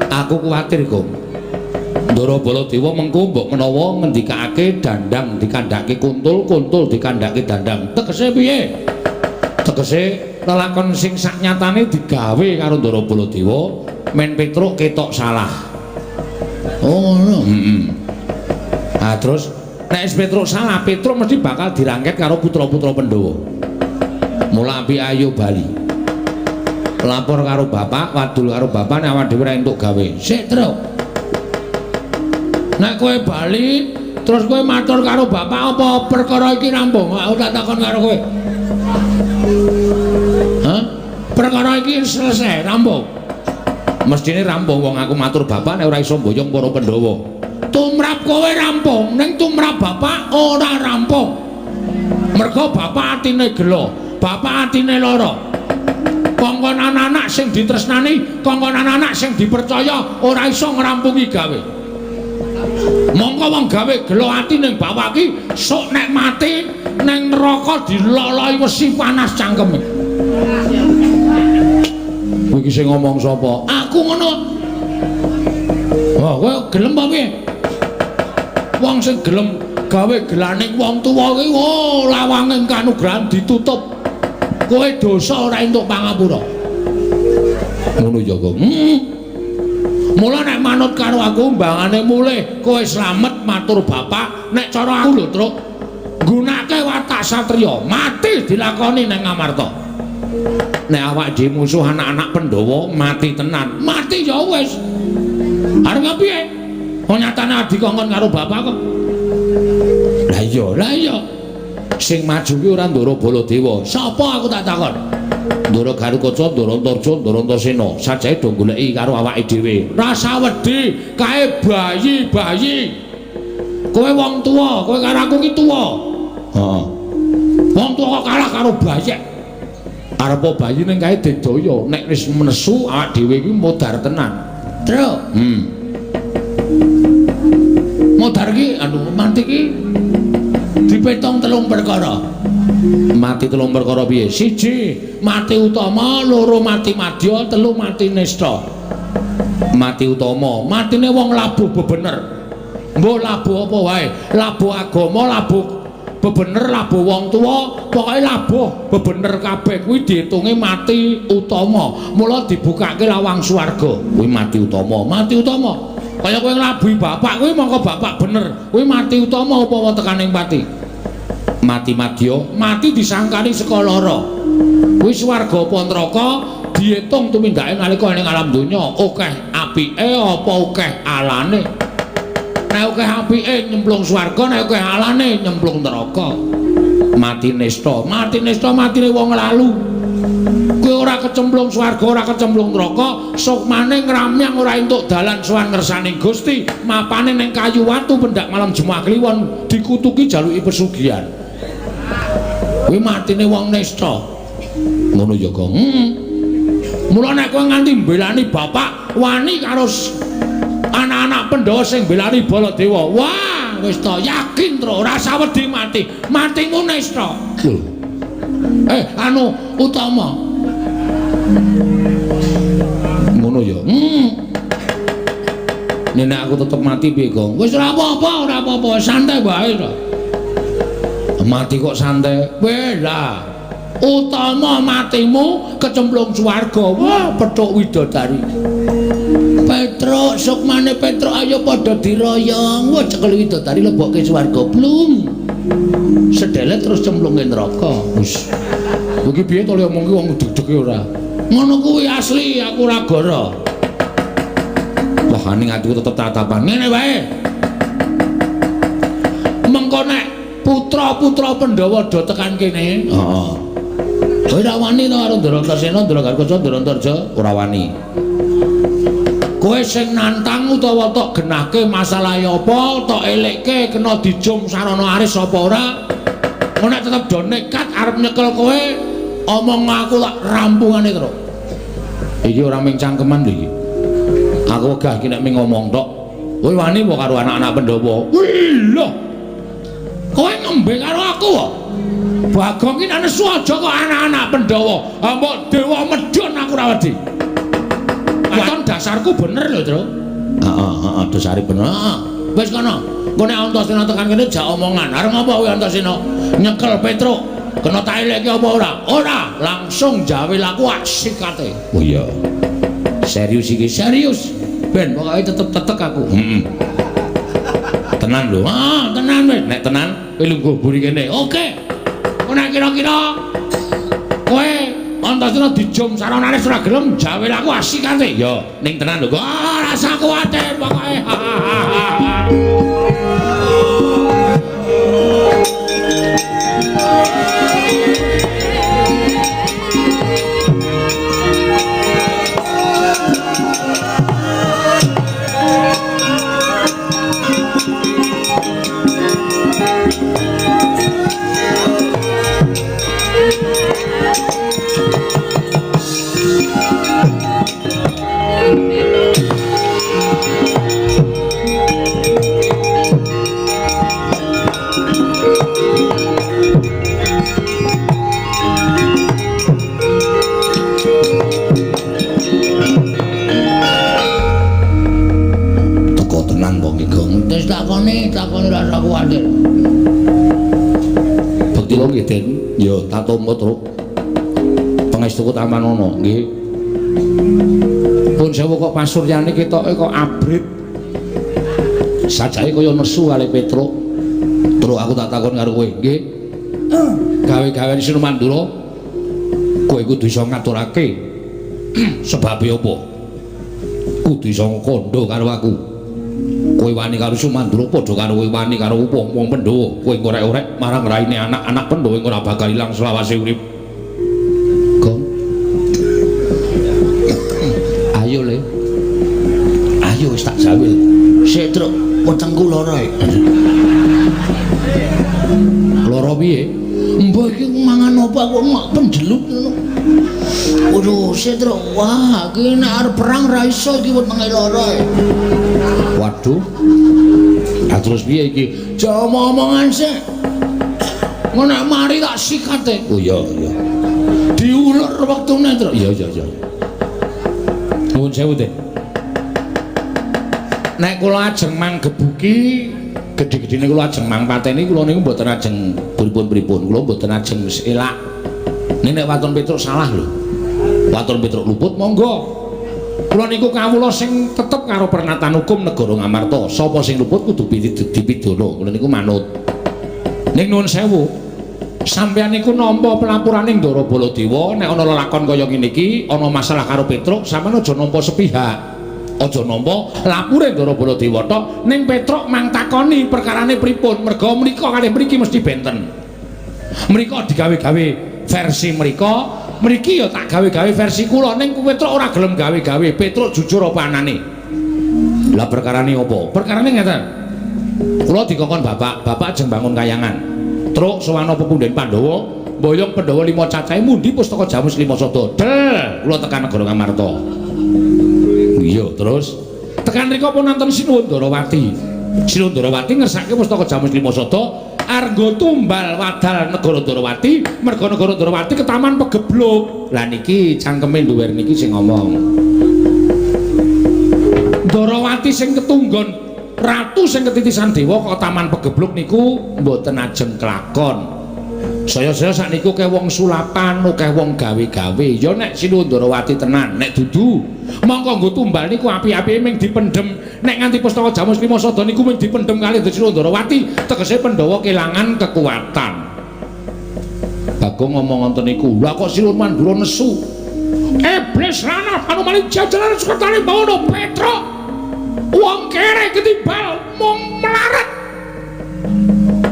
Aku kuwatir, Gong. Ndara Baladewa mengko mbok menawa ngendikake dandang dikandhake kuntul, kuntul dikandhake dandang. Tegese piye? Tegese lelakon sing saknyatane digawe karo Ndara Baladewa, men Petruk ketok salah. Oh ngono. Nah terus nek Petruk salah, Petruk mesti bakal dirangket karo putra-putra Pandhawa. Mula api ayo bali. Lapor karo bapak, wadul karo bapak nek awak dhewe ora entuk gawe. Sik, Tru. Nek kowe bali, terus kowe matur karo bapak apa perkara iki rampung? Aku tak takon karo kowe. Hah? Perkara iki selesai, rampung. Mestine rampung wong aku matur bapak nek ora iso mboyong para Pandhawa. Tumrap kowe rampung, ning tumrap bapak ora rampung. Mergo bapak atine gelo, bapak atine lara. Kongkon anak-anak sing ditresnani, kongkon anak-anak sing dipercaya ora iso ngrampungi gawe. Mongko wong gawe gelo ati ning bapak iki sok nek mati ning neraka diloloi wesi panas cangkeme. Kowe iki sing ngomong sapa? Aku ngono. Wah, kowe gelem apa piye? Wong sing gelem gawe gelaning wong tuwa kuwi lawanging kanugrahan ditutup. Kowe dosa ora entuk pangapura. Ngono ya, Gong. Mula nek manut karo aku mbangane mulih kowe slamet matur bapak, nek cara aku lho, Truk. Gunake watak satriya, mati dilakoni ning Ngamarta. Nek awak dhewe musuh anak-anak Pandhawa mati tenan. Mati ya wis. Arep piye? Kok nyatane adi kongkon karo bapak kok. Lah iya. Sing maju ki ora Ndara Baladewa. Sapa aku tak takon? Ndara Gatotkaca, Ndara Antarja, Ndara Antasena. Sajae do goleki karo awake dhewe. Rasa wedi kae bayi-bayi. Kowe wong tuwa, kowe karo aku ki tuwa. Heeh. Wong tuwa kok kalah karo bayi. Arep bayi ning kae dedaya, nek wis menesu awak dhewe iki modar tenan. Truk. Modar ki mati ki dipetong 3 perkara. Mati 3 perkara piye? 1 mati utama, 2 mati madya, 3 mati nista. Mati utama, matine wong labuh bebener. Mbok labuh apa wae, labuh agama, labuh bebener, labuh wong tuwa, pokoke labuh bebener kabeh kuwi diitunge mati utama. Mula dibukake lawang swarga. Kuwi mati utama, mati utama. Kaya kowe nglabuhi bapak kuwi mongko bapak bener. Kuwi mati utama apa tekaning pati? Mati madya, mati disangkani saka lara. Kuwi swarga apa neraka diitung tumindake nalika ning alam donya, akeh apike apa akeh alane. Nek akeh apike nyemplung swarga, nek akeh alane nyemplung neraka. Mati nista, matine wong lalu. Kowe ora kecemplung swarga, ora kecemplung neraka, sok maning ngramyang ora entuk dalan sowan ngersaning Gusti, mapane ning kayu watu pendak malam Jumat Kliwon dikutuki jaluki pesugihan. Kuwi matine wong nista. Ngono ya, Gong. Mula nek kowe nganti mbelani bapak, wani karo anak-anak Pandhawa sing mbelani Baladewa. Wah, wis to yakin tro, ora usah wedi mati. Matimu nista. Utama. Ngono ya. Nek aku tetep mati piye, Gong? Wis ora apa-apa, santai wae to. Mati kok santai? Wela. Utama matimu kecemplung swarga. Wah, pethuk widodari. omongane Petruk ayo padha diroyong. Wah cekel widodari lebokke swarga blung. Sedelet terus cemplunge neraka. Wis. Iki piye to le omongke wong deg-dege ora? Ngono kuwi asli aku ora goro. Wah ning atiku tetep tatapan. Ngene wae. Mengko nek putra-putra Pandhawa do tekan kene. Heeh. Kowe ora wani to karo Ndarantasena, Ndarakarkasa, Ndarantarja? Ora wani. Kowe sing nantang utawa tok genahke masalah apa, tok elekke kena dijum sarana aris apa ora? Nek tetep do nekat arep nyekel kowe, omong aku tak rampungane terus. Iki ora ming cangkeman lho iki. Aku wegah iki nek ming ngomong tok. Kowe wani apa karo anak-anak Pandhawa? Wih lho. Kowe ngombe karo aku kok. Bagong iki nek nesu aja kok anak-anak Pandhawa. Mbok dewa medhun aku ora wedi. Aton dasarku bener lho, Tru. Heeh, dasare bener. Wis kono. Engko nek Antasena tekan kene jak omongan. Arep ngopo kowe Antasena? Nyekel Petruk. Kena tak eleke apa ora? Ora, langsung jawe laku sikate. Oh iya. Serius iki, Serius. Ben pokoke tetep tetek aku. Heeh. Tenan lho. Tenan wis. Nek tenan, kowe lungguh buri kene. Oke. Nek kira-kira kowe Antasena dijum saranane ora gelem jawe laku asikate. Ya, ning tenan lho kok. Rasa kuwatir pokoke. Takoni rasa kuwatir. Bekti kok nggih, Den. Ya, tak tampa, Truk. Pangestuku Tamanono, nggih. Pun sewu kok pasuryane ketoke kok abrit. Sajake kaya nesu kali Petruk. Truk aku tak takon karo kowe, nggih. Gawe-gawean Sinu Mandura kowe kudu iso ngaturake. Sebabe apa? Kudu iso kandha karo aku. Kowe wani karo Sumandra padha karo kowe wani karo wong-wong Pandhawa. Kowe ngorek-orek marang raine anak-anak Pandhawa ing ora bakal ilang selawase urip. Gong. Ayo le. Ayo wis tak jawil. Sik, Truk, wetengku lara e. Lara piye? Mbah iki mangan apa kok mak penjeluk ngono. Waduh, sik, Truk. Wah, iki nek arep perang ra iso iki wetenge lara e. Waduh. Ah terus piye iki? Jauh omongan sih. Ngono mari tak sikate. Oh iya iya. Diulur wektune, Truk. Iya iya iya. Nuwun sewu, Teh. Nek kula ajeng manggebuki gedhe-gedhene kula ajeng mangpateni kula niku mboten ajeng pripun-pripun. Kula mboten ajeng elak. Nek Waton Petruk salah lho. Waton Petruk luput monggo. Kula niku kawula sing tetep karo pernatan hukum negara Ngamarta. Sapa sing luput kudu dipidana. Kula niku manut. Ning nuwun sewu. Sampeyan niku nampa pelapurane Ndara Baladewa nek ana lelakon kaya ngene iki, ana masalah karo Petruk, sampeyan aja nampa sepihak. Aja nampa lapure Ndara Baladewa tok, ning Petruk mang takoni perkarane pripun. Merga mriko kalih mriki mesti benten. Mriko digawe-gawe versi mriko. Mriki ya tak gawe-gawe versi kula ning Petruk ora gelem gawe-gawe. Petruk jujur apa anane? Lah perkarane apa? Perkarane ngeten. Kula dikongkon bapak ajeng bangun kayangan. Truk sowana pepunden Pandhawa, mboyong Pandhawa 5 cacahe mundi pustaka Jamus 5 sada. Del, kula tekan negara Ngamarta. Iya, terus tekan mriku pun nonton Sinuwun Ndarawati. Sinuwun Ndarawati ngersake pustaka Jamus 5 sada. Arga tumbal wadal negara Ndarawati, merga negara Ndarawati ketaman pegebluk. Lah niki cangkeme duwer niki sing ngomong. Ndarawati sing ketunggon ratu sing ketitisan dewa kok taman pegebluk niku mboten ajeng kelakon. Saya-saya sakniku ke wong sulapan, akeh wong gawe-gawe. Ya nek Sinundrawati tenan, nek dudu mongko nggo tumbal niku api-apike ming dipendhem. Nek nganti Pustaka Jamus Lima Sada niku ming dipendhem kalih Sinundrawati, tegese Pandhawa kelangan kekuatan. Bagong ngomong ngoten niku. Lah kok Silur Mandura nesu. Iblis ranah panomali jajaran Sukertane Bawana Petruk. Wong kere ketimbal mung melarat.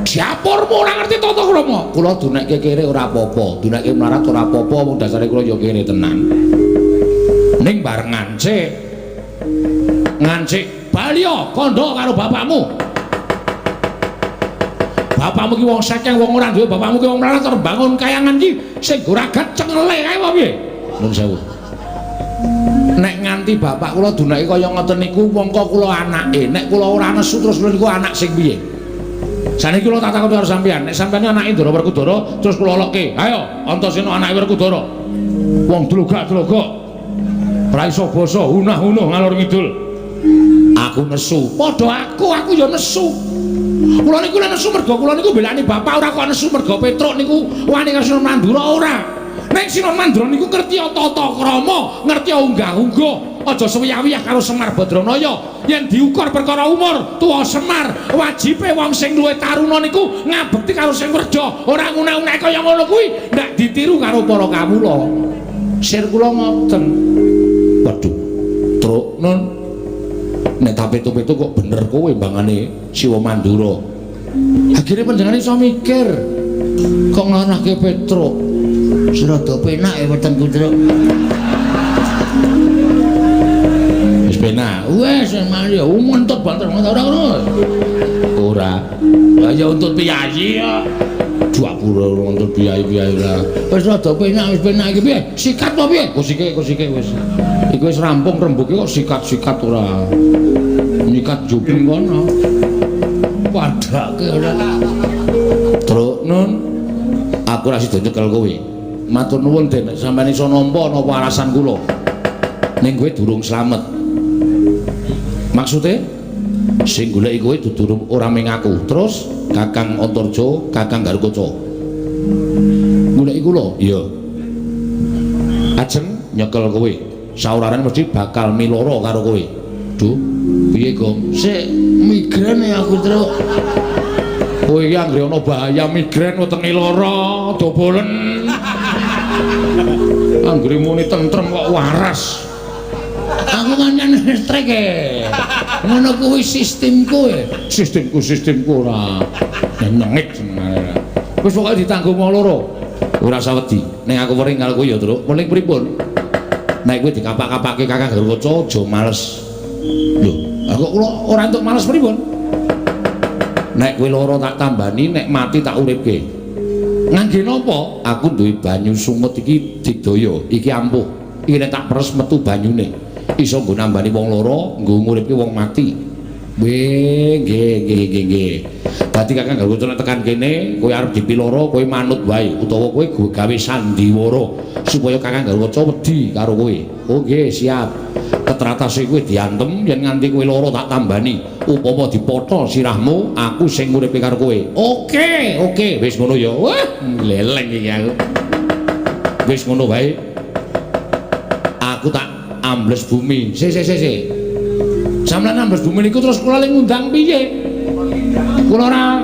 Siapurmu ora ngerti tata krama. Kula dunekke kere ora apa-apa, dunekke melarat ora apa-apa, wong dasare kula ya kere tenan. Ning bareng ngancik Balya kandha karo bapakmu. Bapakmu ki wong saking wong ora duwe, bapakmu ki wong melarat terus bangun kayangan iki sing goragat cengele kae apa piye? Nuwun sewu. Nek nganti bapak kula dunake kaya ngoten niku mongko kula anake, nek kula ora nesu terus kula niku anak sing piye? Saniki kula tak takon karo sampean, nek sampeyan anake Ndara Werkudara terus kula lokke. Ayo, Antasena anake Werkudara. Wong dlogak-dlogok. Ora iso basa, hunah-hunuh ngalor ngidul. Aku nesu. Padha aku ya nesu. Kula niku lek nesu mergo kula niku belani bapak ora kok nesu mergo Petruk niku wani karo Sinon Mandura ora. Nek Sinon Mandura niku ngerti tata krama, ngerti unggah-ungguh. Aja suwiyah-wiyah karo Semar Badranaya. Yen diukur perkara umur, tuwa Semar, wajibe wong sing luwih taruna niku ngabekti karo sing werda. Ora ngune-une kaya ngono kuwi, ndak ditiru karo para kawula. Sir kula ngoten. Waduh. Truk nun. Nek tapetu-petu kok bener kowe mbangane Siwa Mandura. Akhire panjenengane iso mikir. Kok nglanake Petruk. Rada penak ya wetengku, Truk. Penak. Wes Maria umuntut banter ora ngono. Ora. Lah ya untut piyayi ya. Duapura untut piyayi-piyayi lah. Wis rada penak iki piye? Sikat apa piye? Kusike wis. Iku wis rampung rembuke kok sikat-sikat ora. Nyikat juping kono. Padake ora. Truk nun. Aku ra sida nyekel kowe. Matur nuwun Den, sampeyan iso nampa napa alasan kula. Ning kowe durung slamet. Maksude sing goleki kowe dudu ora ming aku. Terus Kakang Antarja, Kakang Garukaca. Goleki kula? Iya. Ajeng nyekel kowe. Saurane mesti bakal miloro karo kowe. Duh, piye, Gong? Sik migren ya aku, Truk. Kowe iki anggere ana bahaya migren wetenge lara, dobolen. Anggere muni tentrem kok waras. Aku kan listrik e. Ngono kuwi sistemku e. Sistemku ora nyengit sebenarnya. Wis pokoke ditanggung wong loro. Ora usah wedi. Nek aku wering karo kowe ya, Truk. Muling pripun? Nek kowe dikapak-kapake Kakang Garukaca aja males. Lho, aku kula ora entuk males pripun? Nek kowe lara tak tambani, nek mati tak uripke. Ngangge napa? Aku duwe banyu sungut iki digdaya, iki ampuh. Iki nek tak peres metu banyune. Iso nggo nambani wong lara, nggo nguripke wong mati. Nggih. Dadi Kakang Garukaca nek tekan kene, kowe arep dipiloro, kowe manut wae utawa kowe gawe sandiwara supaya Kakang Garukaca wedi karo kowe. Oh nggih, siap. Ketratase kowe diantem yen nganti kowe lara tak tambani. Upama dipotho sirahmu, aku sing nguripe karo kowe. Oke. Wis ngono ya. Wah, leleng iki aku. Wis ngono wae. Aku tak ambles bumi. Sik. Sampeyan ambles bumi niku terus kula ling ngundang piye? Kula ora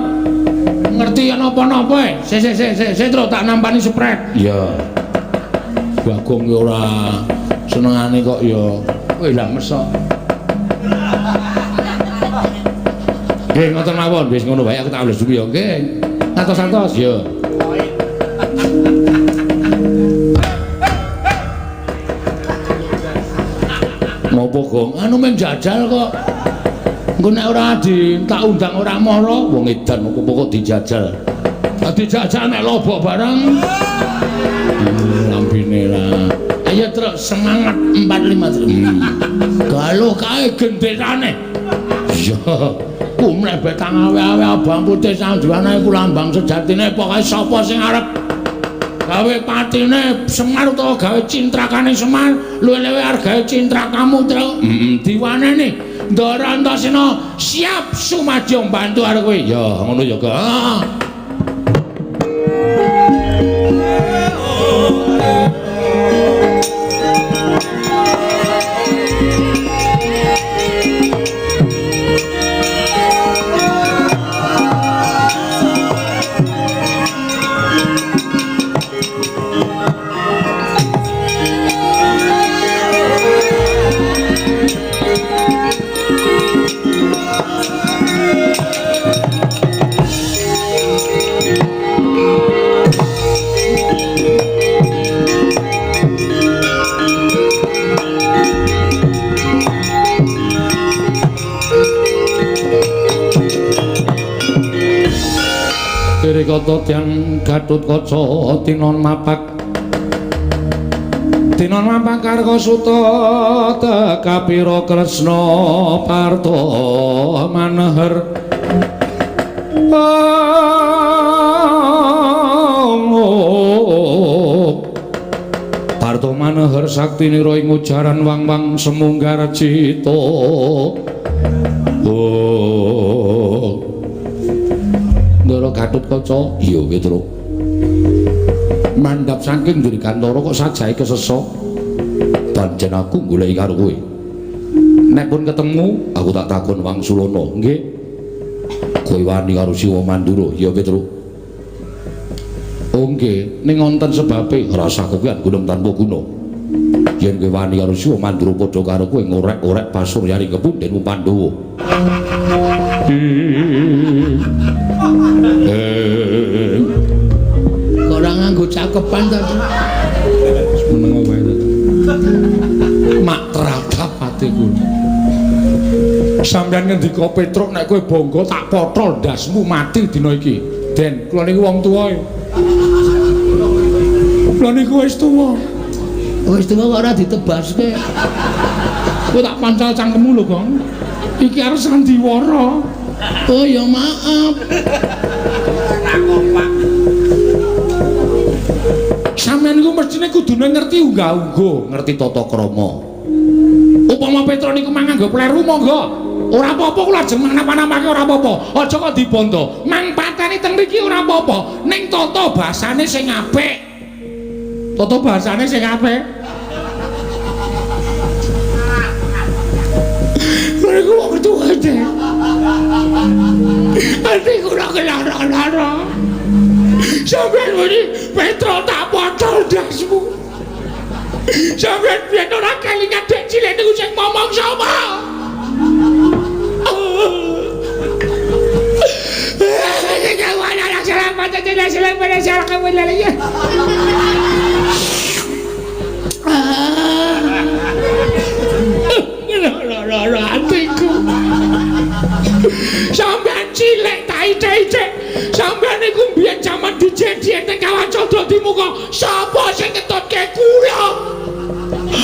ngerti napa-napa e. Sik terus tak nampani spret. Iya. Bagong ya ora senengane kok ya. Wis lah mesok. Nggih ngoten mawon, wis ngono wae aku tak ambles bumi ya. Nggih. Santos-santos ya. Ngopo, Gong? Anu men jajal kok. Engko nek ora tak undang ora mara, wong edan opo kok dijajal. Dijajal nek lobok bareng. Lambene lah. Ayo terus semangat 45. Galuh kae gendetane. Iya. Ku mlebet tang awe-awe abang putih sanjuane ku lambang sejatine pokoke sapa sing arep gawe patine Semar utawa gawe cintrakane Semar luwih-luwih arep gawe cintrakamu Truk. Diwaneni Ndara Antasena siap sumajung bantu karo kowe. Ya ngono ya, Kak. tata tiyang Gatotkaca tinon mapak Karkasuta tekapira Kresna Parta maneher Parta maneher saktinira ing ujaran wang-wang semunggar cita Ndara Gatotkaca iya Petruk mandhap saking Dirgantara kok sajahe kesesa pancen aku goleki karo kowe nek pun ketemu aku tak takon Wangsulana nggih kowe wani karo Siwa Mandura ya Petruk oh nggih ning wonten sebabe rasa kowean gunung tanpa guna yen kowe wani karo Siwa Mandura padha karo kowe ngorek-orek pasuryani kepundhenmu Pandhawa ora nganggo cakepan to meneng wae to mak tratap atiku sampeyan ngendika Petruk nek kowe bangga tak potol ndasmu mati dina iki Den kula niku wong tuwa kula niku wis tuwa kok ora ditebaske kowe tak pancal cangkemmu lho Gong iki arep sandiwara oh ya maaf sampeyan niku mestine kudune ngerti unggah-ungguh ngerti tata krama upama Petruk niku manganggo pleru monggo ora apa-apa kula ajeng napa-napake ora apa-apa aja kok dibondo mang pateni teng mriki ora apa-apa ning tata basane sing apik tata basane sing apik niku wong tuwa ati kula kelara-lara sampeyan muni Petruk tak potol ndasmu sampeyan biyen ora kelingan dek cilik niku sing ngomong sapa hatiku sampeyan cilik tak icek-icek sampeyan niku mbiyen jaman dijediek teng Kawacandra Dimuka sapa sing ngetutke kula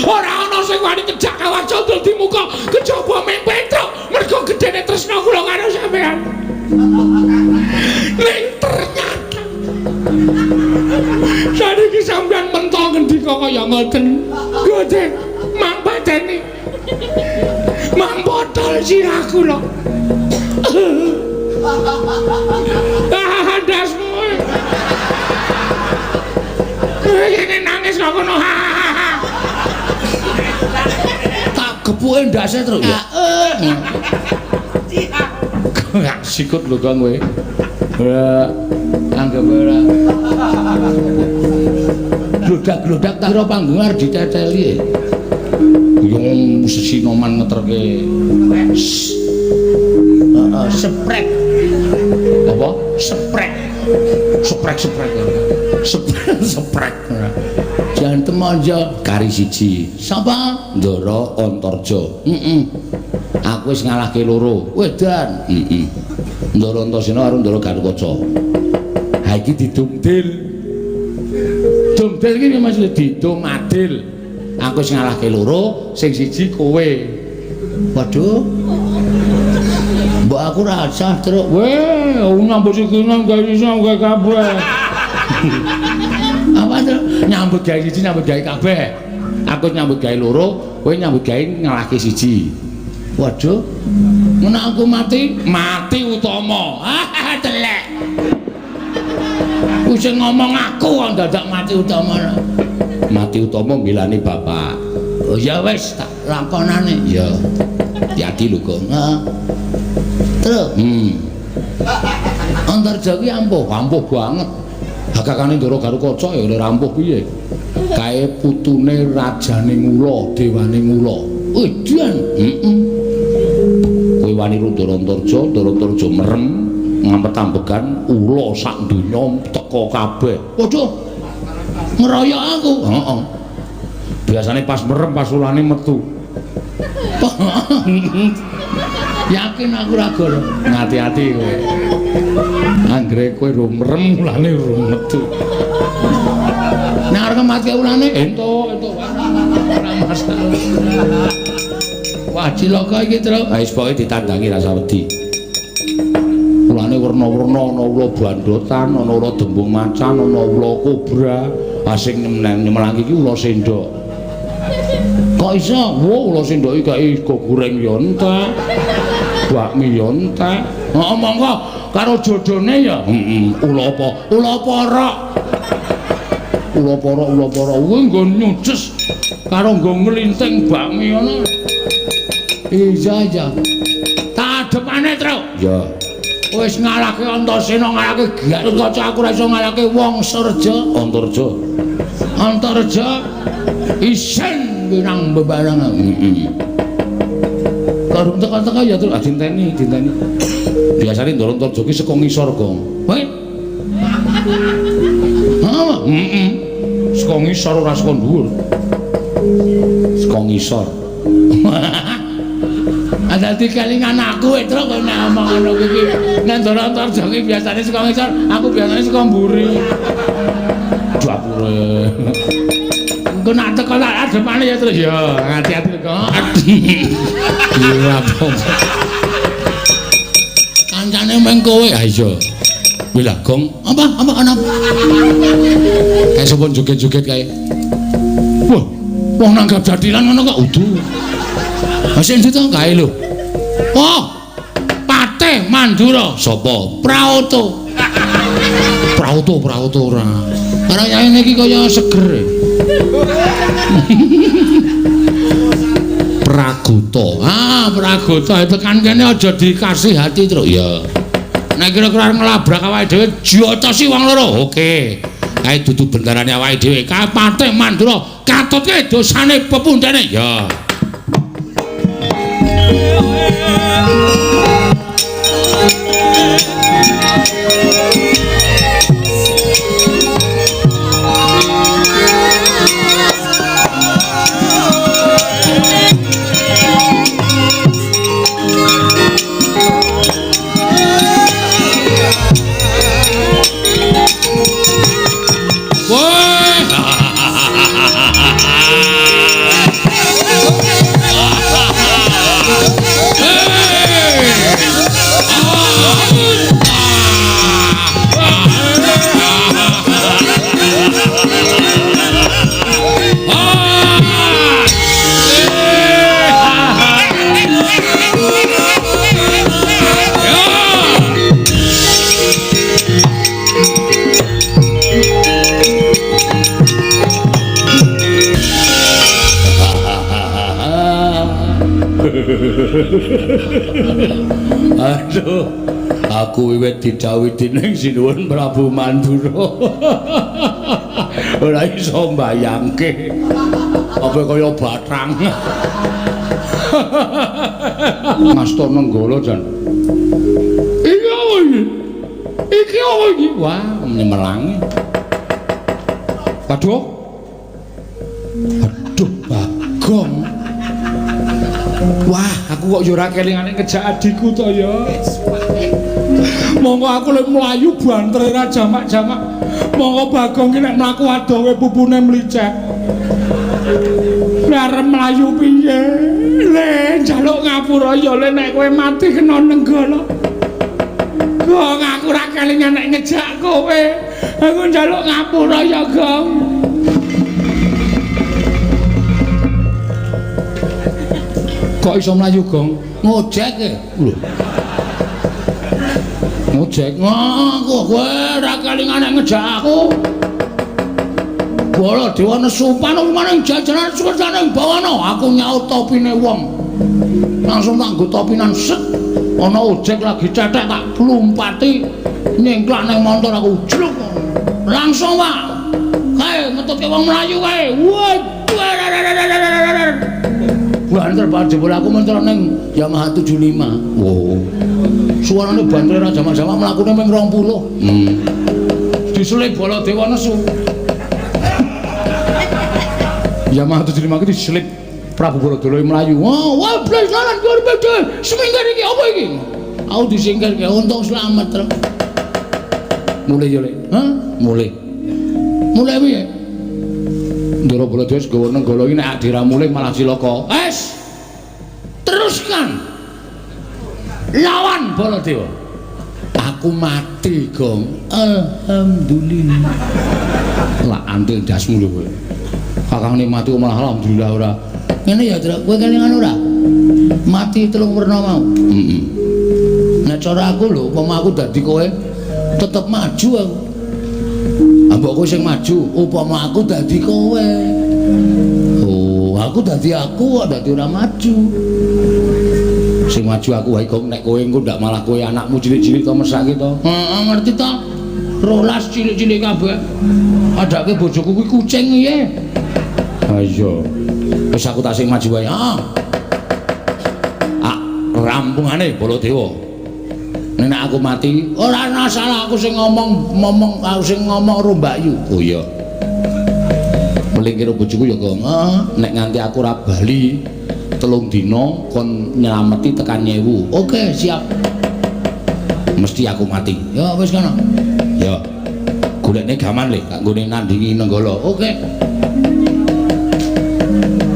ora ana sing wani kejak Kawacandra Dimuka kejaba mung Petruk mergo gedene tresna kula karo sampeyan ning ternyata saniki sampeyan mentol ngendika kaya ngoten Gusti mang pateni mang botol sirah kula ndasmu ini nangis kok ngono tak gepuke ndase terus ya gak sikut lho Kang kowe ora anggap ora glodak-glodak tak kira panggung arep diteteli yang sesinoman ngeterke seprek apa? seprek seprek jangan temojo kari siji sapa? Ndara Antarja aku wis ngalahke loro wedan Ndara Antasena karo Ndara Gatotkaca ha iki didumdil dumdil iki maksud didum adil aku wis ngalahke loro sing siji kowe waduh mbok aku rasah terus weh nyambut sikinan gawe iso gawe kabeh apa terus nyambut gawe siji nyambut gawe kabeh aku nyambut gawe loro kowe nyambut gawe ngalahke siji waduh ngono aku mati utama telek ku sing ngomong aku kok dadak mati utama milani bapak oh ya wis tak lakonane ya hati lho Gong terus Antarja ki ampuh banget hakakane Ndara Gatotkaca ya ora rampuh piye kae putune rajane Ngula dewane Ngula udan kowe wani Ndara Antarja merem ngampet ambegan ula sak donya teka kabeh waduh ngeroyok aku heeh biasane pas merem pas ulane metu Yakin aku ra goro. Ngati-ati kowe. Anggere kowe rumrem ulane metu. Nek arep mati ulane Entuk. ora masalah. Wah, cilaka iki, Tru. Wis pokoke ditandangi rasa wedi. Ulane werna-werna ana ula bandotan, ana ula dembung macan, ana ula kobra, asing nyemelang iki ula sendok. Kok iso? Wo ula sendok iki gawe go goreng ya entek. Bakmi ya entek. Heeh, monggo karo jodone ya. Ula apa? Ula porok. Ula porok kuwi nggo nyuces karo nggo nglinting bakmi ngono. Iya. Tak adepane, Tru. Ya. Wis ngalahke Antasena, ngalahke Gatotkaca, aku ora iso ngalahke Wangsareja. Antareja isen winang bebarengan. Karung teka-teka ya terus dinteni. Biasane ndorong Antareja ki saka ngisor, Gong. Weh. Apa? Saka ngisor ora saka dhuwur. Saka ngisor. Dadi kelingan aku Tru kok nek omong ngono iki. Nek Ndara Antareja ki biasane saka ngisor, aku biasane saka mburi. Dapure. Engko nak teko tak adepane ya terus ya. Hati-hati kok. Iya apa? Kancane meng kowe. Ah iya. Kuwi lah, Gong. Apa ana? Kayak sapa joget-joget kae. Wah, wong nanggap jadilan ngono kok udu. Masih itu kae lho. Oh, Patih Mandura. Sapa? Praoto. Praoto ora. Karena yaene iki kaya seger. Pragoto. Pragoto tekan kene aja dikasih hati, Tru. Ya. Nek kira-kira ngelabrak awake dhewe jotosi wong loro. Oke. Kae dudu bendarane awake dhewe. Patih Mandura katutke dosane pepundhane. Ya. Aduh, aku wiwit didhawuhi dening Sinuwun Prabu Mandura. Ora iso mbayangke apa kaya bathang. Masta Nenggala jan. Iki apa iki? Iki apa iki? Wah, nyemelangi. Waduh. Aduh, Bagong. Wah, aku kok yo ora kelingane ngejak adikku to ya. Monggo aku lek mlayu banter ra jamak-jamak. Monggo Bagong ki nek mlaku adohe pupune mlicek. Nek arep mlayu piye? Le njaluk ngapura ya le nek kowe mati kena Nenggala. Gong aku ra kelingan nek ngejak kowe. Aku njaluk ngapura ya, Gong. Kok iso mlayu, Gong? Ngojek e. Lho. Ngojek. Aku kowe ra kelingan nek ngejak aku. Bola Dewa Nesupan maning jajaran sukerjane bawana. Aku nyaut topine wong. Langsung tak nggo topinan set. Ana ojek lagi cetek tak plumpati nyengklak ning montor aku jluk. Langsung wae. Kae metuke wong mlayu kae. Banter banget jebul aku mentor ning Yamaha 75. Wow. Suarane banter ra jamak-jamak mlakune ming 20. Diselip bola Dewa Nesu. Yamaha 75 iki diselip Prabu Baradala mlayu. Wah, blas nalan kuwi bedhe. Seminggar iki apa iki? Aku disingkirke untung selamat terus. Mulai yo, Lek. Hah? Mulai. Mulai piye? Ndara Baladewa segawa nenggala iki nek diramule malah cilaka. Teruskan. Lawan Baladewa. Aku mati, Gong. Alhamdulillah. Lah antil dasmu lho kowe. Kakang mati malah alhamdulillah ora. Ngene ya, Tru. Kowe kelingan ora? Mati telung werna mau. Heeh. Nek cara aku lho, upama aku dadi kowe tetep maju aku. Ambok kowe sing maju, upama aku dadi kowe. Oh, aku dadi aku, kok dadi ora maju. Sing maju aku wae kok nek kowe engko ndak malah kowe anakmu cilik-cilik to mesake to. Heeh, ngerti to? 12 cilik-cilik kabeh. Adake bojoku kuwi kucing piye? Ha iya. Wis aku tak sing maju wae. Heeh. Rampungane Baladewa. Nek aku mati, ora ana salah aku sing ngomong aku sing ngomong karo Mbak Yu. Oh iya. Melingkir bojoku ya kok. Nek nganti aku ora bali 3 dina kon nyelameti tekan 1000. Oke, siap. Mesti aku mati. Ya wis kono. Ya. Golekne gaman le, gak nggone nandingi nenggala. Oke.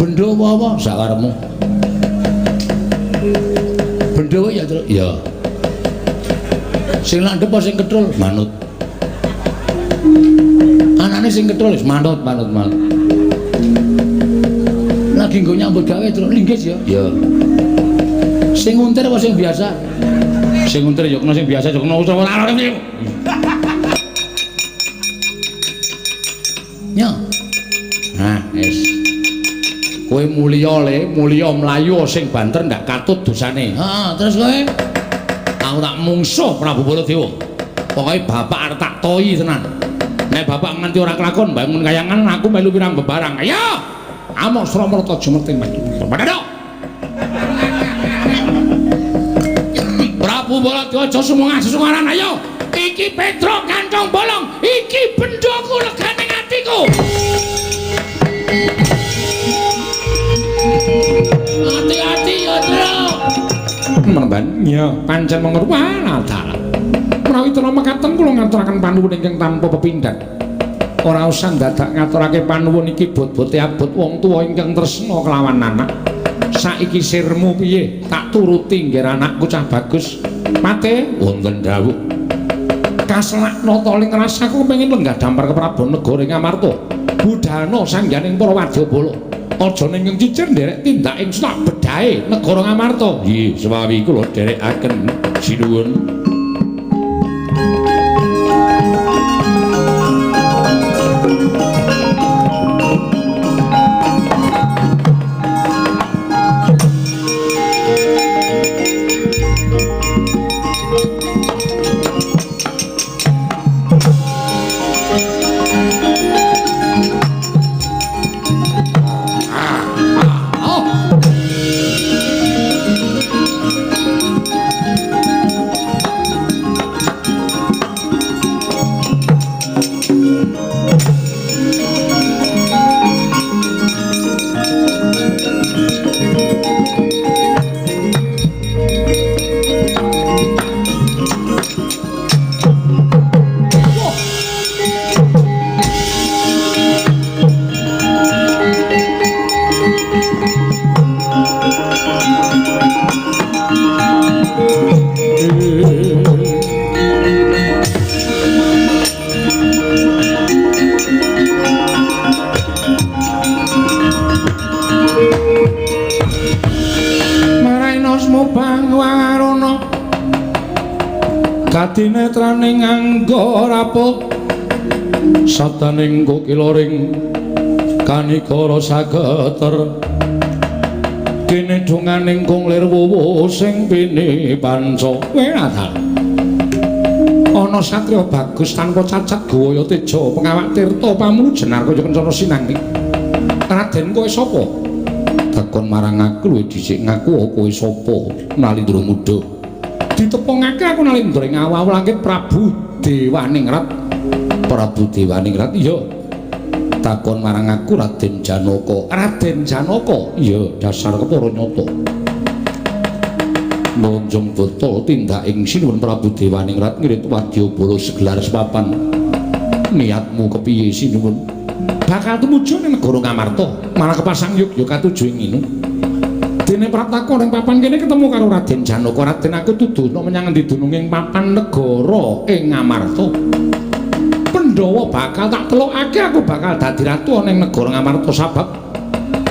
Bendho apa sak karepmu? Bendho ya, Tru. Ya. Sing landhep apa sing kethul? Manut. Anane sing kethul wis manut. Lagi nggo nyambut gawe terus linggis ya. Ya. Sing untir apa sing biasa? Sing untir ya kena sing biasa ya kena utawa ora iki. Ya. Nah, wis. Kowe mulya mlayu sing banter ndak katut dosane. Heeh, terus kowe aku tak mungsuh Prabu Baladewa. Pokoke bapak arep tak toyi tenan. Nek bapak nganti ora kelakon bangun kayangan aku melu pirang bebarang. Ayo! Amok Suramarta jumerting maju. Padha. Prabu Baladewa aja sumungah-susungaran ayo. Iki Petro Kantong Bolong, iki bendhaku leganing atiku. Hati-hati ya, Tru. Merban, ya, pancen mengerwana dalan. Menawi tena mekaten kula ngaturaken panuwun ingkang tanpa pepindhan. Ora usah dadak ngaturake panuwun iki bot-bote abot wong tuwa ingkang tresna kelawan anak. Saiki sirmu piye? Tak turuti nggih anakku cah bagus. Mate wonten dawuh. Kaselakna ta ling rasaku pengin lenggah dampar ke Prabu Negara ing Amarta. Budhana sangganing para wadyabala. Aja ning cicir nderek tindak ing sak bedhae negara Ngamarta. Nggih, sewawi kula dherekaken sinuwun. Kadinetraning nganggo rapuh sataning kokiloring kanikara sageter kene dunganing kunglir wuwu sing pini panca wenatan ana satriya bagus tanpa cacat gawaya teja pengawak tirta pamulujenar kaya kencana sinanging Raden kowe sapa takon marang aku luwih dhisik ngaku kowe sapa Nalindra Muda ditepungake aku Nalindra ing awal langit Prabu Dewaningrat. Prabu Dewaningrat iya. takon marang aku Raden Janaka. Raden Janaka? Iya, dasar kepara nyata. Monjong botol tindak ing sinuwun Prabu Dewaningrat ngirit wadyabala segelar sepapan. Niatmu kepiye sinuwun? Bakal tumuju ning negara Ngamarta, malah kepasang yogya katuju ing nginu. Dene prataka ning papan kene ketemu karo Raden Janaka. Raden aku tuduhna menyang endi dununging papan negara ing Ngamarta. Pandhawa bakal tak telokake aku bakal dadi ratu ning negara Ngamarta sabab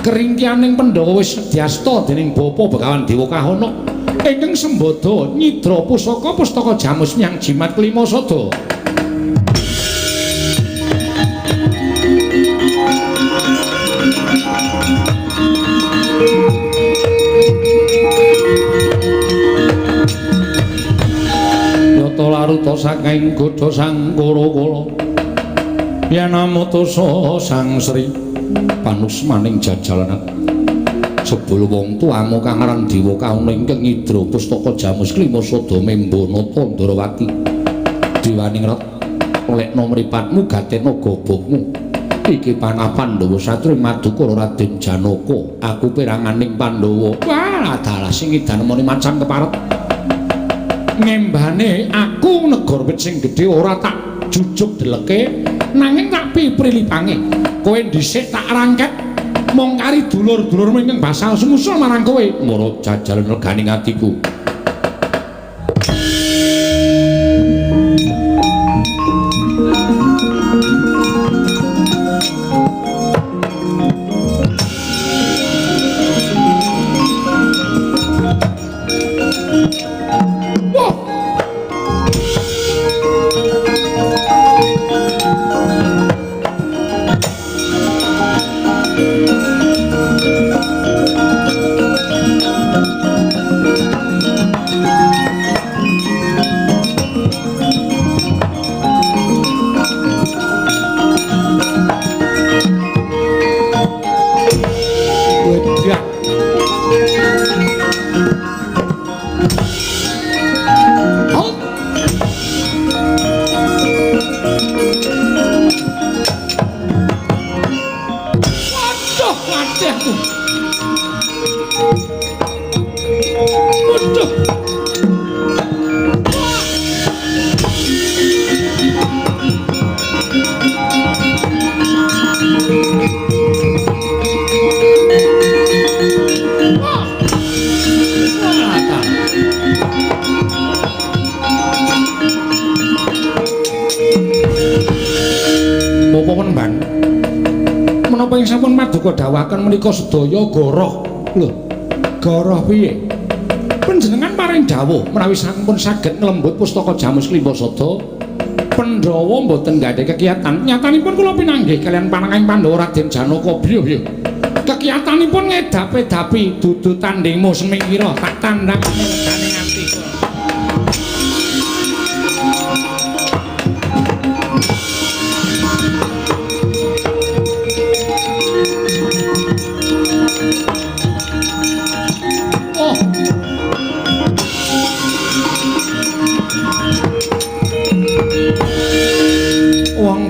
keringkianing Pandhawa wis diasta dening Bapa Begawan Dewa Kahana ingkang sembada nyidra pusaka pustaka Jamus nyang jimat kelima sada. Yata laruta saking godha sang kala-kala yen amutusa sang Sri panusmaning jajalan sebul wong tuamu kang aran Dewa Kahana ingkang nyidra pustaka Jamus kelima sada Membana Tandrawati. Dewaningrat lekna mripatmu gatena gobokmu iki panah Pandhawa satri Madukara Raden Janaka. Aku peranganing Pandhawa wah dalah sing idanemane macam keparep ngembane aku negara wit sing gedhe ora tak jujuk deleke nanging tak piprilipane kowe dhisik tak rangket mong kari dulur-dulurmu ingkang basal sumusul marang kowe mara jajalan reganing atiku. Dawaken menika sedaya goroh. Lho, goroh piye? Panjenengan paring dawuh menawi sampun saged nglembut pustaka Jamus kelima sada Pandhawa mboten gadhah kekiyatan. Nyatanipun kula pinanggih kalian pananging Pandhawa Raden Janaka biyo. Kekiyatanipun ngedapi-dapi dudu tandingmu semingkira tak tandang legane ati.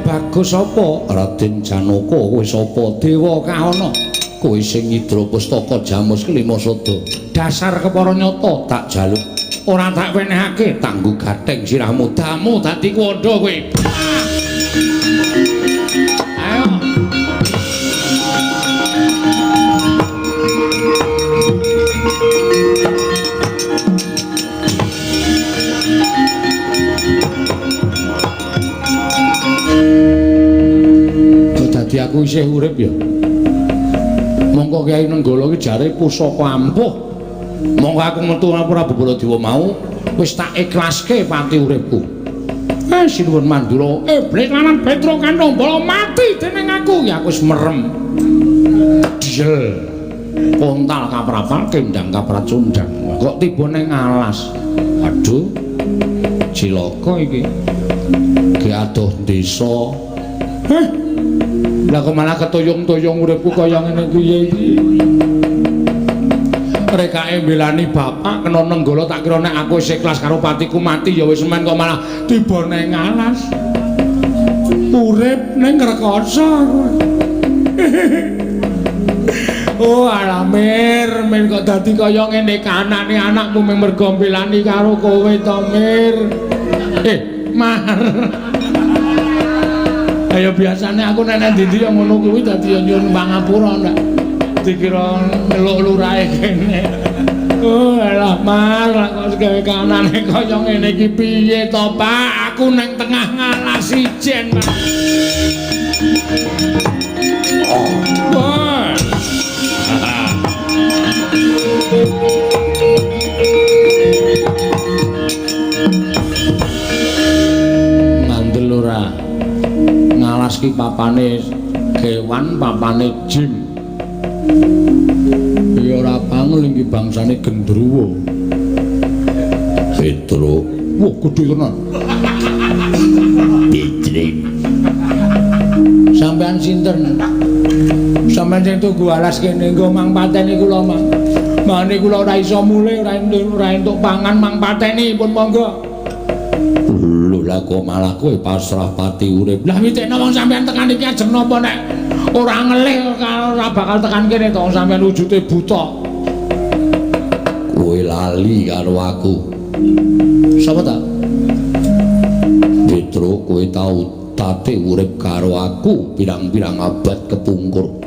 Bagus sapa? Raden Janaka. Kowe sapa? Dewa Kahana. Kowe sing nyidra pustaka Jamus kelima sada. Dasar kepara nyata tak jaluk. Ora tak wenehake tanggo gatheng sirahmu damu dadi kuwanda kowe. Ayo. Aku isih urip ya. Monggo Kyai Nenggala iki jare pusaka ampuh. Monggo aku metu Prabu Baladewa mau wis tak ikhlaske pati uripku. Sinuwun Mandura, Blek lan Petra Kandhambala mati dening aku ya aku wis merem. Diel. Kontal kaprapal kendang kapracundang. Kok tiba ning alas. Waduh. Cilaka iki. Ki adoh desa. Lah kok malah ketoyong-toyong uripku kaya ngene piye iki. Rekake mbelani bapak kena Nenggala tak kira nek aku wis ikhlas karo patiku mati ya wis men kok malah tiba ning alas. urip ning rekoso kowe. Oh alamir, men kok dadi kaya ngene kanane anakmu mung mergo mbelani karo kowe to, Mir. Mar. Ayo biasane aku nek ndi ya ngono kuwi dadi nyuwun pangapura ndak dikira meluk lurahe kene. Oh alah Mar, kok gawe kanane kaya ngene iki piye to, Pak? Aku ning tengah ngalas ijen, Pak. Oh. Ngandel ora ngalas ki papane kewan, papane jin. Ya ora pangul iki bangsane gendruwo. Petro, wah gedhe tenan. Petri. Sampean sinten? Sampeyan sing tuku alas kene nggo mang pateni kula, Mang. Mane kula ora iso mule, ora entuk pangan mang pateni pun monggo. Lho lah kok malah kowe pasrah pati urip. Lah witekno wong sampeyan tekan iki ajeng napa nek ora ngelih ora bakal tekan kene to sampeyan wujude buta. Kowe lali karo aku. Sapa ta? Petro, kowe tau tate urip karo aku pirang-pirang abad kepungkur.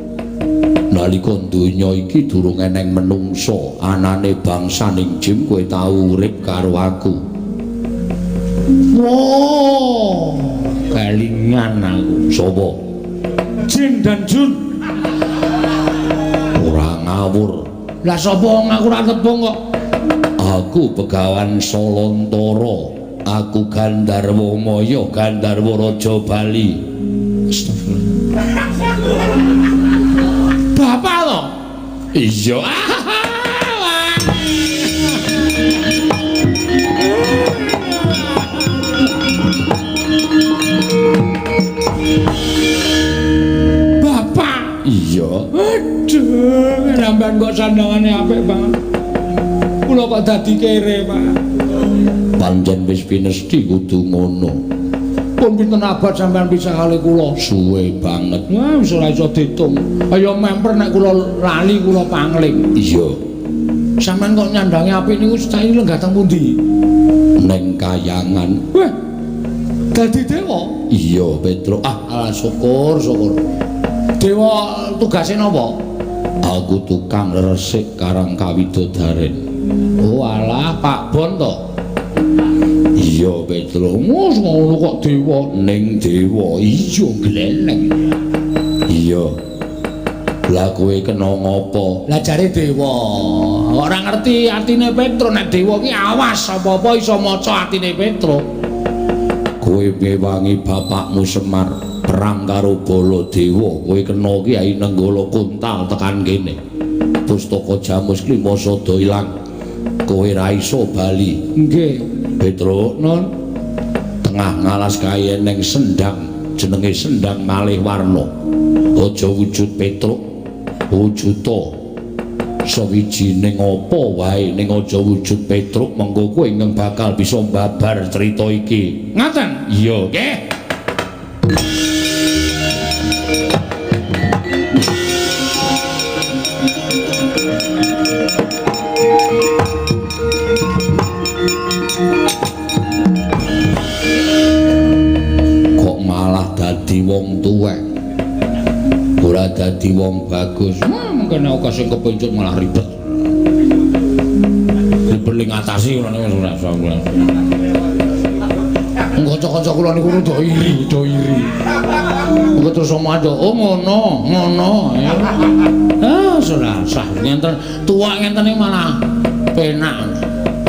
Nalika donya iki durung eneng menungsa, anane bangsaning jin kowe tau urip karo aku. Wow, kelingan aku. Sapa? Jin dan Jun. Ora ngawur. Lah sapa ngaku ora tepung kok? Aku Begawan Solontara. Aku Gandarwa Maya, Gandarwa Raja Bali. Bapak to? Iya. Bapak. Iya. Aduh, sampean kok sandangane apik banget. Kula kok dadi kere, Pak. Pancen wis pinesti kudu ngono. Pun pinten abad sampean pisah kali kula? Suwe banget. Wah, wis ora iso diitung. Kaya memper nek kula lali kula pangling. Iya. Sampean kok nyandangi apik niku cai lenggah teng pundi? Ning Kayangan. Wah. Dadi dewa? Iya, Petro. Ah, syukur. Dewa tugase napa? Aku tukang resik Karang Kawidodaren. Oh alah, Pak Bon to. Iya Petro, ngono kok dewa ning dewa iya gleleng. Iya. Lah kowe kena ngopo? Lah jare dewa. Ora ngerti atine Petro nek dewa ki awas apa-apa iso maca atine Petro. Kowe ngewangi bapakmu Semar perang karo Baladewa, kowe kena Kyai Nenggala Kuntal tekan kene. Pustaka Jamus Klima Sada ilang. Kowe ra iso bali. Nggih. Petro, non tengah ngalas kae ning sendang jenenge Sendang Malih Warna. Aja wujud Petro, wujuda sawijining apa wae ning aja wujud Petro, mengko kowe ingkang bakal bisa mbabar cerita iki. Ngaten? Iya, nggih. Wong tuwek ora dadi wong bagus. Mengkene oka sing kepencut malah ribet. Dibeling ngatasi ngono wis ora iso. Kanca-kanca kula niku do iri. Engko terus omajo, oh ngono. Ah, ora sah ngenten tuwak ngentene malah penak.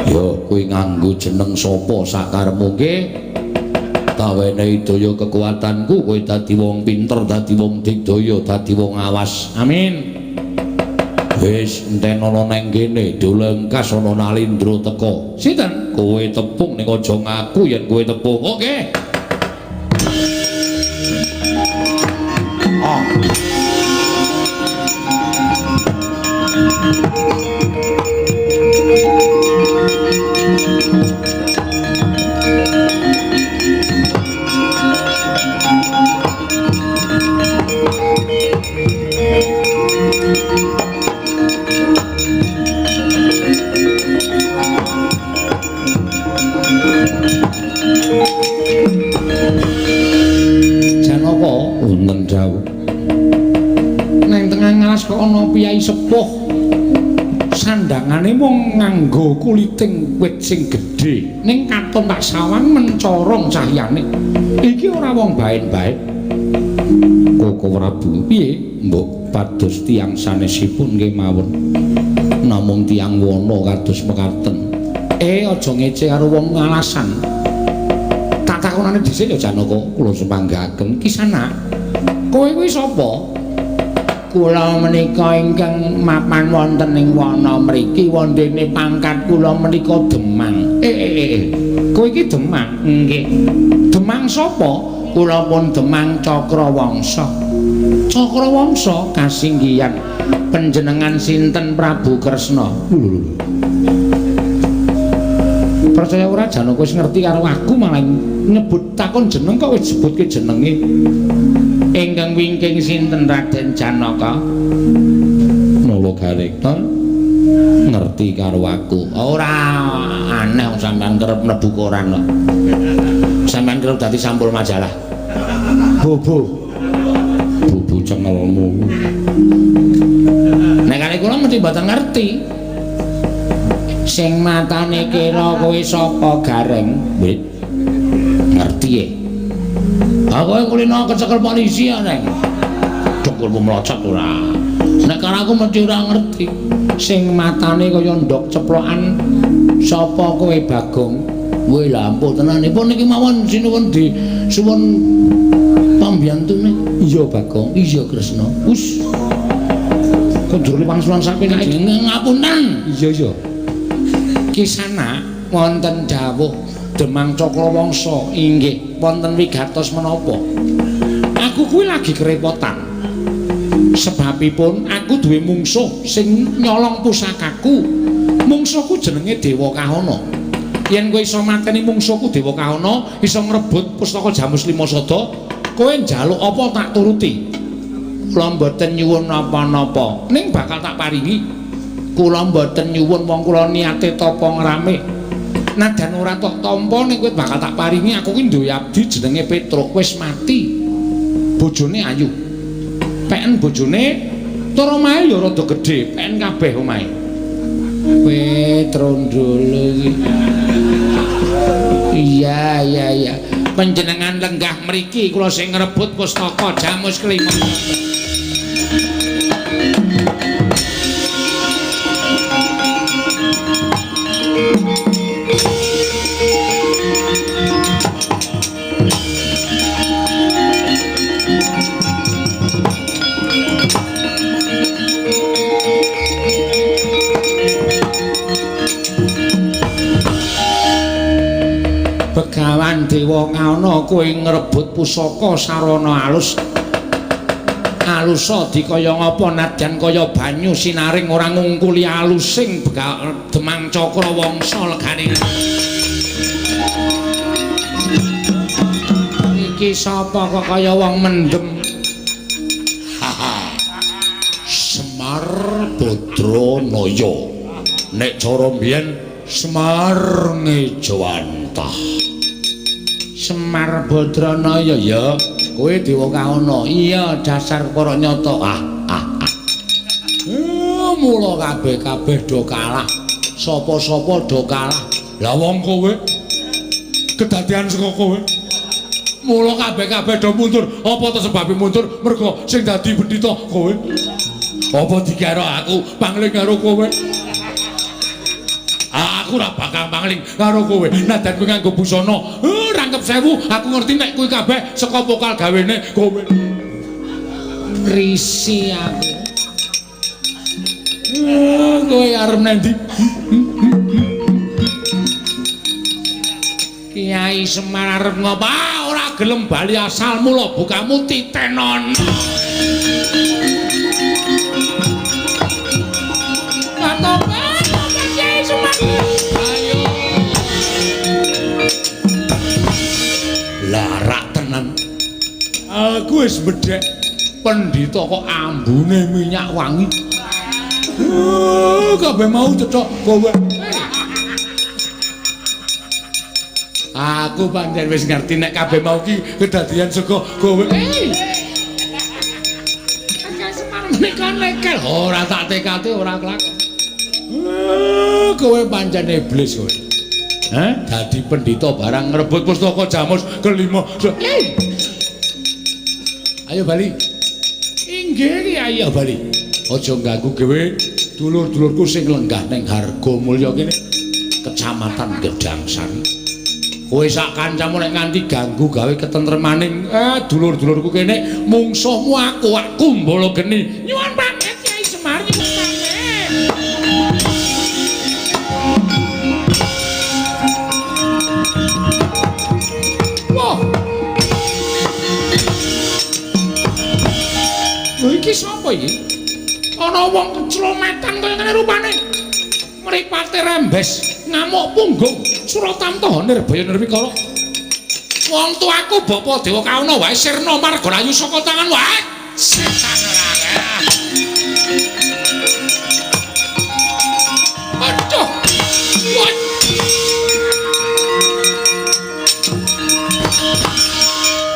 Yo kuwi nganggo jeneng sapa sakarepmu nggih? Tawenehi daya kekuatanku kowe dadi wong pinter, dadi wong digdaya, dadi wong awas. Amin. Wis entenono nang kene, dolengkas ana Nalindra teka. Sinten? Kowe tepung ning aja ngaku yen kowe tepung. Oke. Oh. sepuh sandangane mung nganggo kuliting wit sing gedhe ning katon tak sawang mencorong cahyane iki ora wong baen-baen Koko Prabu piye mbok pados tiyang sanesipun nggih mawon namung tiyang wana kados mekaten aja ngece karo wong ngalasan tak takonane dhisik ya Janaka kula sepanggaken Kisana kowe kuwi sapa kula menika ingkang mapan wonten ing wana mriki wondene pangkat kula menika Demang. Kowe iki Demang? Nggih. Demang sapa? Kula pun Demang Cakrawangsa. Cakrawangsa kasinggihan panjenengan sinten Prabu Kresna? Percaya ora Janaka wis ngerti karo aku malah nyebut takon jeneng kok wis sebutke jenenge. Ingkang wingking sinten Raden Janaka? Nalagareka ngerti karo aku. Ora aneh wong sampean kerep mlebu koran kok. Sampean kerep dadi sampul majalah. Bobo. Bobo cengelmu. Nek kali kula mesti mboten ngerti. Sing matane kira kowe sapa Gareng? Wit. Ngerti ya? Aku yang kulino kecekel polisi ya neng Dukul melocot ora nek karena aku mesti ora ngerti sing matane kaya ndok ceplokan sapa kowe Bagong weh lampu tenanipun niki mawon sinuwun di suwun pambiyantune iya Bagong iya Kresna wis kundur wangsulan sampeyan ngapunten iya Kisana wonten dawuh Demang Cakrawangsa inggih wonten wigatos menapa aku kuwi lagi kerepotan sebabipun aku duwe mungsuh sing nyolong pusakaku mungsuhku jenenge Dewa Kahana yen kowe iso mateni mungsuhku Dewa Kahana iso ngrebut pustaka Jamus Lima Sada kowe njaluk apa tak turuti kula mboten nyuwun napa-napa ning bakal tak paringi kula mboten nyuwun wong kula niate tapa ngrame nadan ora tok tampa ning kowe bakal tak paringi aku ki duwe abdi jenenge Petruk wis mati bojone ayu peken bojone tur omahe ya rada gedhe peken kabeh omahe Petrondolo iki iya panjenengan lenggah mriki kula sing ngrebut pustaka Jamus Kelima Begawan Dewa Kahana kowe ngrebut pusaka sarana alus alusa dikaya ngapa nadyan kaya banyu sinaring ora ngungkuli alusing Demang Cakrawangsa legane iki sapa kok kaya wong mendem Semar Badranaya nek cara mbiyen Semar Ngejawantah Semar Badranaya ya kowe Dewa Kahana iya dasar para nyata mula kabeh do kalah sapa-sapa do kalah lah wong kowe kedadian saka kowe mula kabeh do mundur apa to sebabe mundur mergo sing dadi bendita kowe apa dikira aku pangling karo kowe aku ora bakal pangling karo kowe nadan kowe nganggo busana rangkep sewu aku ngerti nek kuwi kabeh saka vokal gawene kowe risi aku kowe arep nendi Kiai Semar arep ngopo ora gelem bali asal mula bukamu titenon Kiai Semar ayo larak tenan aku wis bedhek pendhita kok ambune minyak wangi kabeh mau cecok kowe aku pancen wis ngerti nek kabeh mau ki kedadian saka kowe Kiai Semar Nika nekel ora tak tekati ora kelakon. Kowe pancen iblis kowe. Dadi pendhita barang ngrebut pustaka Jamus kelima. Ayo bali. Inggih ayo bali. Aja ganggu gawe dulur-dulurku sing lenggah ning Hargomulya kene. Kecamatan Gedangsan. Kowe sak kancamu nek nganti ganggu gawe ketentremaning dulur-dulurku kene mungsuhmu aku Kumbala Geni. Nyuwun pamit Kyai Semar nyuwun pamit. Wah. Lho iki sapa iki? Ana wong keclometan kaya ngene rupane. Mripate rembes, ngamuk punggung, Suratamta Nirbaya Nirwikara. Wong tuaku Bapa Dewa Kauna wae sirna margalayu saka tangan wae. Setan ora. Aduh.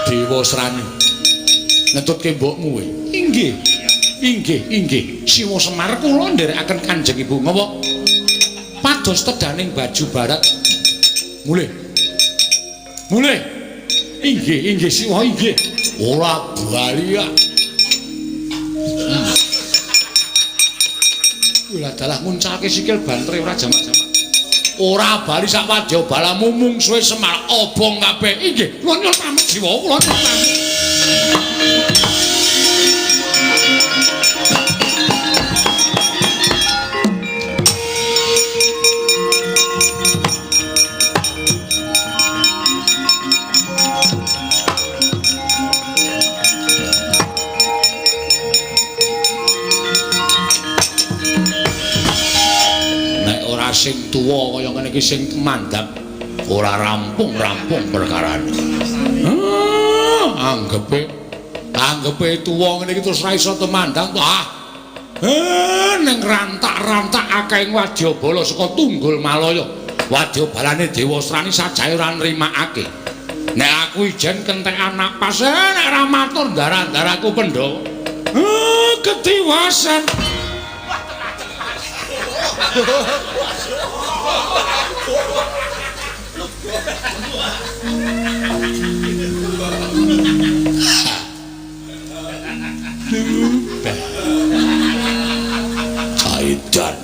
Dewa Srani. Ngetutke mbokmu kowe. Inggih. Inggih. Siwa Semar kula nderekaken Kanjeng Ibu. Ngapa? Pados tedaning baju barat. Mulih. Inggih Siwa inggih. Ora bali ya. Ora dalah nguncalke sikil bantre ora jamak-jamak. Ora bali sak wadya balamu mungsuhe Semar obong kabeh. Inggih, kula nyuwun pamit Siwa, kula nyuwun pamit. Sing tuwa kaya ngene iki sing mandhap ora rampung-rampung perkarane. Anggepe tuwa ngene iki terus ra iso temandang. Ning rantak-rantak akeh wadyabala saka Tunggul Malaya. Wadyabalane Dewa Srani sajahe ora nrimakake. Nek aku ijen kentek anak pas nek ra matur ndara-ndaraku Pandhawa. Ketiwasan. Aidan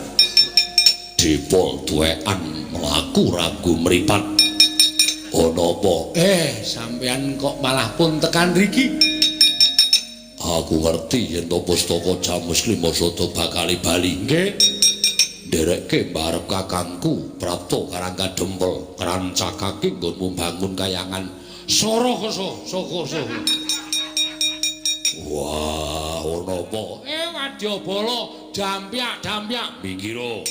dipol tuwekan mlaku ragu mripat. Ana apa? Sampeyan kok malah pun tekan riki? Aku ngerti yen to pustaka Jamus Lima Sada bakal bali. Nggih. Nderekke barep kakangku Prapta Karangga Dempel krancakake nggonmu bangun kayangan Sarakoso. Wah, ana apa? Wadyabala dampyak minggiro.